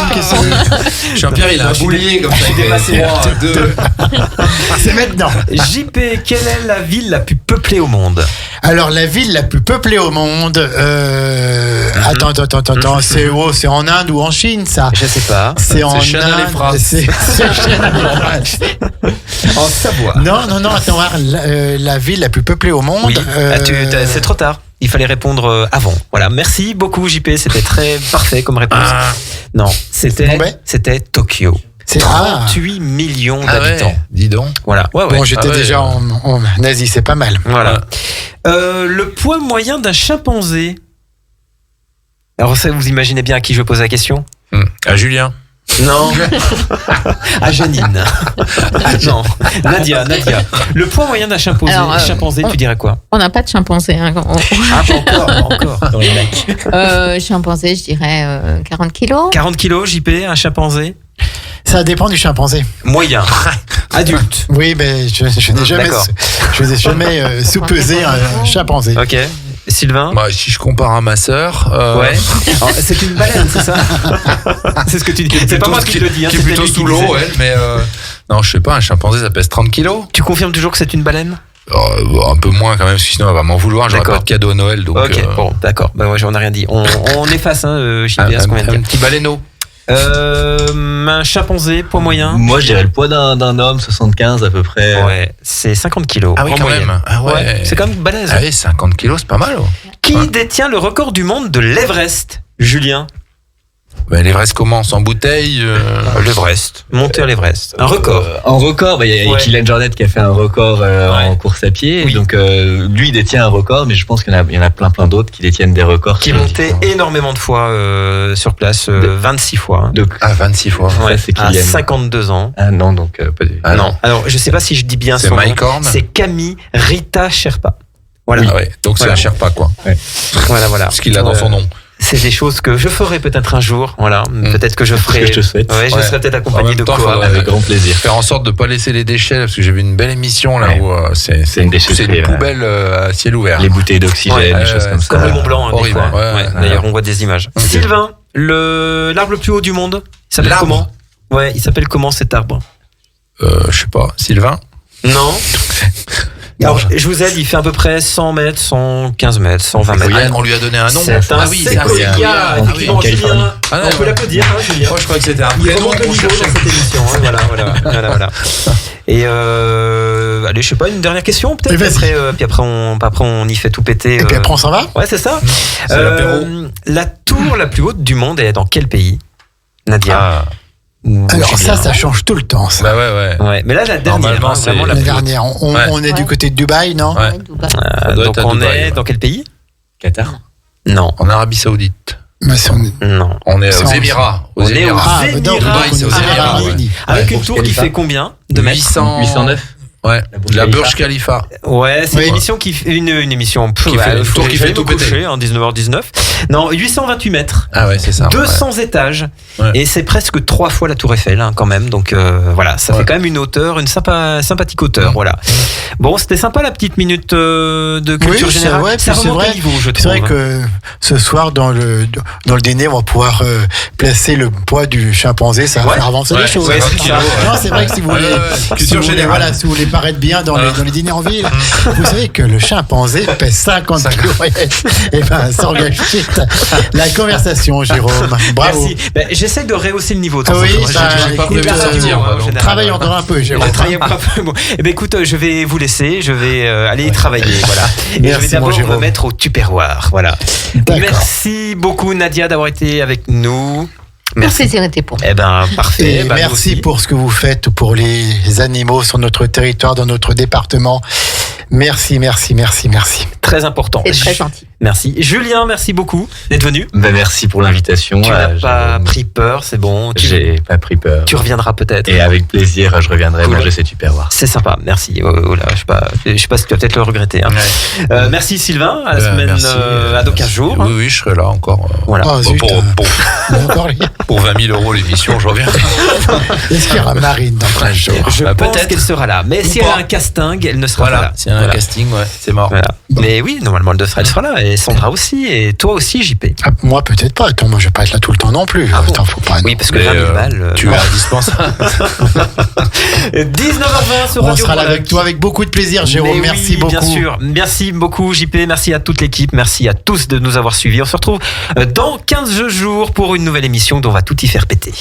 Jean-Pierre, il a un boulier comme ça. C'est maintenant. JP, quelle est la ville la plus peuplée au monde? Alors, la ville la plus peuplée au monde. Attends. C'est en Inde ou en Chine, ça? Je sais pas. C'est en Inde. C'est en Savoie. Non. Attends, la ville la plus peuplée au monde. Oui. C'est trop tard. Il fallait répondre avant. Voilà. Merci beaucoup, JP. C'était très parfait comme réponse. Non, c'était Tokyo. C'est 38 millions d'habitants. Ouais. Dis donc. Voilà. Ouais. Bon, j'étais déjà en Asie, c'est pas mal. Voilà. Le poids moyen d'un chimpanzé. Alors ça, vous imaginez bien à qui je pose la question? À Julien. Non. À Janine. Non. Nadia. Le poids moyen d'un chimpanzé, tu dirais quoi? On n'a pas de chimpanzé. Pas encore. Dans les mecs. Chimpanzé, je dirais 40 kilos. 40 kilos, JP, un chimpanzé? Ça dépend du chimpanzé. Moyen. Adulte. Oui, mais je n'ai jamais sous-pesé un chimpanzé. Ok. Sylvain? Bah, si je compare à ma sœur. Ouais. Alors, c'est une baleine, c'est ça? C'est ce que tu dis. C'est pas moi qui te le dis. Qui est plutôt sous l'eau, elle, mais non, je sais pas, un chimpanzé, ça pèse 30 kilos. Tu confirmes toujours que c'est une baleine? Un peu moins quand même, parce que sinon elle va m'en vouloir. J'aurai pas de cadeau à Noël. Donc, ok, bon, d'accord. Ben, ouais, j'en ai rien dit. On efface, JP, à ce qu'on vient de dire. Un petit baleineau. Un chimpanzé, poids moyen? Moi, je dirais le poids d'un homme, 75 à peu près. Ouais, c'est 50 kilos. Ah oui, quand même. Ah ouais. C'est quand même balèze. Ah oui, 50 kilos, c'est pas mal. Qui détient le record du monde de l'Everest? Julien? L'Everest commence en bouteille. L'Everest. Monter à l'Everest. Un record. En record, il y a Kylian Jornet qui a fait un record en course à pied. Oui. Donc lui, il détient un record, mais je pense qu'il y en a plein d'autres qui détiennent des records. Qui est monté énormément de fois sur place, 26 fois. Donc, 26 fois. Ouais, c'est Kylian. à 52 ans. Ah non, donc pas du... non. Alors, je sais pas si je dis bien c'est son Mike nom. Horn. C'est Camille Rita Sherpa. Voilà. Oui. Ah ouais. Donc c'est un Sherpa, quoi. Ouais. Voilà. Ce qu'il a dans son nom. C'est des choses que je ferai peut-être un jour. Voilà. Peut-être que je ferai. Que je te souhaite. Ouais, je serai peut-être accompagné de temps, quoi. Avec grand plaisir. Faire en sorte de pas laisser les déchets, parce que j'ai vu une belle émission là où c'est une déchetterie, une poubelle à ciel ouvert. Les bouteilles d'oxygène, des choses comme ça. Comme le Mont Blanc, des Horrible. fois. Ouais. D'ailleurs, on voit des images. Sylvain, l'arbre le plus haut du monde, il s'appelle comment? Ouais, il s'appelle comment cet arbre? Je sais pas. Sylvain? Non. Alors, je vous aide, il fait à peu près 100 mètres, 115 mètres, 120 mètres. On lui a donné un nom. C'est un séquoia, effectivement, Julien. On peut l'applaudir, Julien. Moi, je crois que c'était un Il remonte le niveau dans cette émission. Voilà. Et allez, je sais pas, une dernière question peut-être. Puis après, on y fait tout péter. Et puis après, on s'en va. Ouais, c'est ça. C'est l'apéro. La tour la plus haute du monde est dans quel pays, Nadia? Alors ça change tout le temps, ça. Bah ouais. Mais là, la dernière, Normalement, c'est vraiment La dernière, on est du côté de Dubaï, non? Ouais. Dubaï. donc on est dans quel pays? Qatar. Non. En Arabie Saoudite. Mais c'est Non. On est C'est aux en- Émirats. On est aux Ah, Émirats. donc, Dubaï, c'est aux Émirats, ouais. Avec Ouais, une tour qui Khalifa. fait combien de mètres? 809. Ouais. La Burj Khalifa. Ouais, c'est Oui. une émission qui fait une émission Qui fait une tour qui fait tout péter. 19h19. Non, 828 mètres. Ah ouais, c'est ça. 200 étages. Ouais. Et c'est presque 3 fois la Tour Eiffel, quand même. Donc voilà, ça fait quand même une hauteur, une sympathique hauteur. Voilà. Bon, c'était sympa la petite minute de culture c'est générale. vrai, Ça puis c'est remonte vrai. au niveau, je trouve. C'est vrai que ce soir, dans le dîner, on va pouvoir placer le poids du chimpanzé. Ça va faire avancer les choses. Ouais, c'est ça. Non, c'est vrai que si vous voulez, Culture générale. voilà, si vous voulez paraître bien dans les dîners en ville, vous savez que le chimpanzé pèse 50 kilos. Et ben, sans gâcher la conversation, Jérôme. Bravo. Merci. Ben, j'essaie de rehausser le niveau. de temps en Oui, temps. bah, J'ai pas écoute, prévu de sortir, moi, donc. travaille encore un peu, Jérôme. Travailler encore un peu. Bon. Eh ben, écoute, je vais vous laisser. Je vais aller travailler. Voilà. Et Merci, je vais mon d'abord me Jérôme. mettre au tupperware. Voilà. D'accord. Merci beaucoup, Nadia, d'avoir été avec nous. Merci. Le plaisir était pour moi. Eh ben, parfait. Et Ben, nous merci aussi. pour ce que vous faites pour les animaux sur notre territoire, dans notre département. Merci. Très important. C'est très gentil. Merci. Julien, merci beaucoup d'être venu. Merci pour l'invitation. Tu n'as pas Jérôme. pris peur, c'est bon. J'ai pas pris peur. Tu reviendras peut-être. Et avec plaisir, je reviendrai Cool. manger ces tupperwares. C'est sympa, merci. Oh là, je sais pas si tu vas peut-être le regretter. Hein. Merci Sylvain, à la semaine, Merci. à dans 15 jours. hein. Oui, je serai là encore. Voilà. Oh, zut, encore les- Pour 20 000 € l'émission, je reviens. Est-ce qu'il y aura Marine dans 15 jours? Je Bah, pense peut-être. qu'elle sera là. Mais Ou si elle a pas. un casting, elle ne sera pas Voilà, là. c'est un Voilà. casting, ouais, c'est mort. Voilà. Mais oui, normalement, elle sera là. Et Sandra aussi. Et toi aussi, JP. Ah, moi, peut-être pas. Attends, moi, je vais pas être là tout le temps non plus. Ah bon Attends, faut pas. Oui, parce que Mais, 20 000 balles. tu non. es indispensable. 19h20 sur On Radio sera là Grand avec Lac. toi avec beaucoup de plaisir, Jérôme. Mais Merci oui, beaucoup. Bien sûr. Merci beaucoup, JP. Merci à toute l'équipe. Merci à tous de nous avoir suivis. On se retrouve dans 15 jours pour une nouvelle émission dont on va tout y faire péter.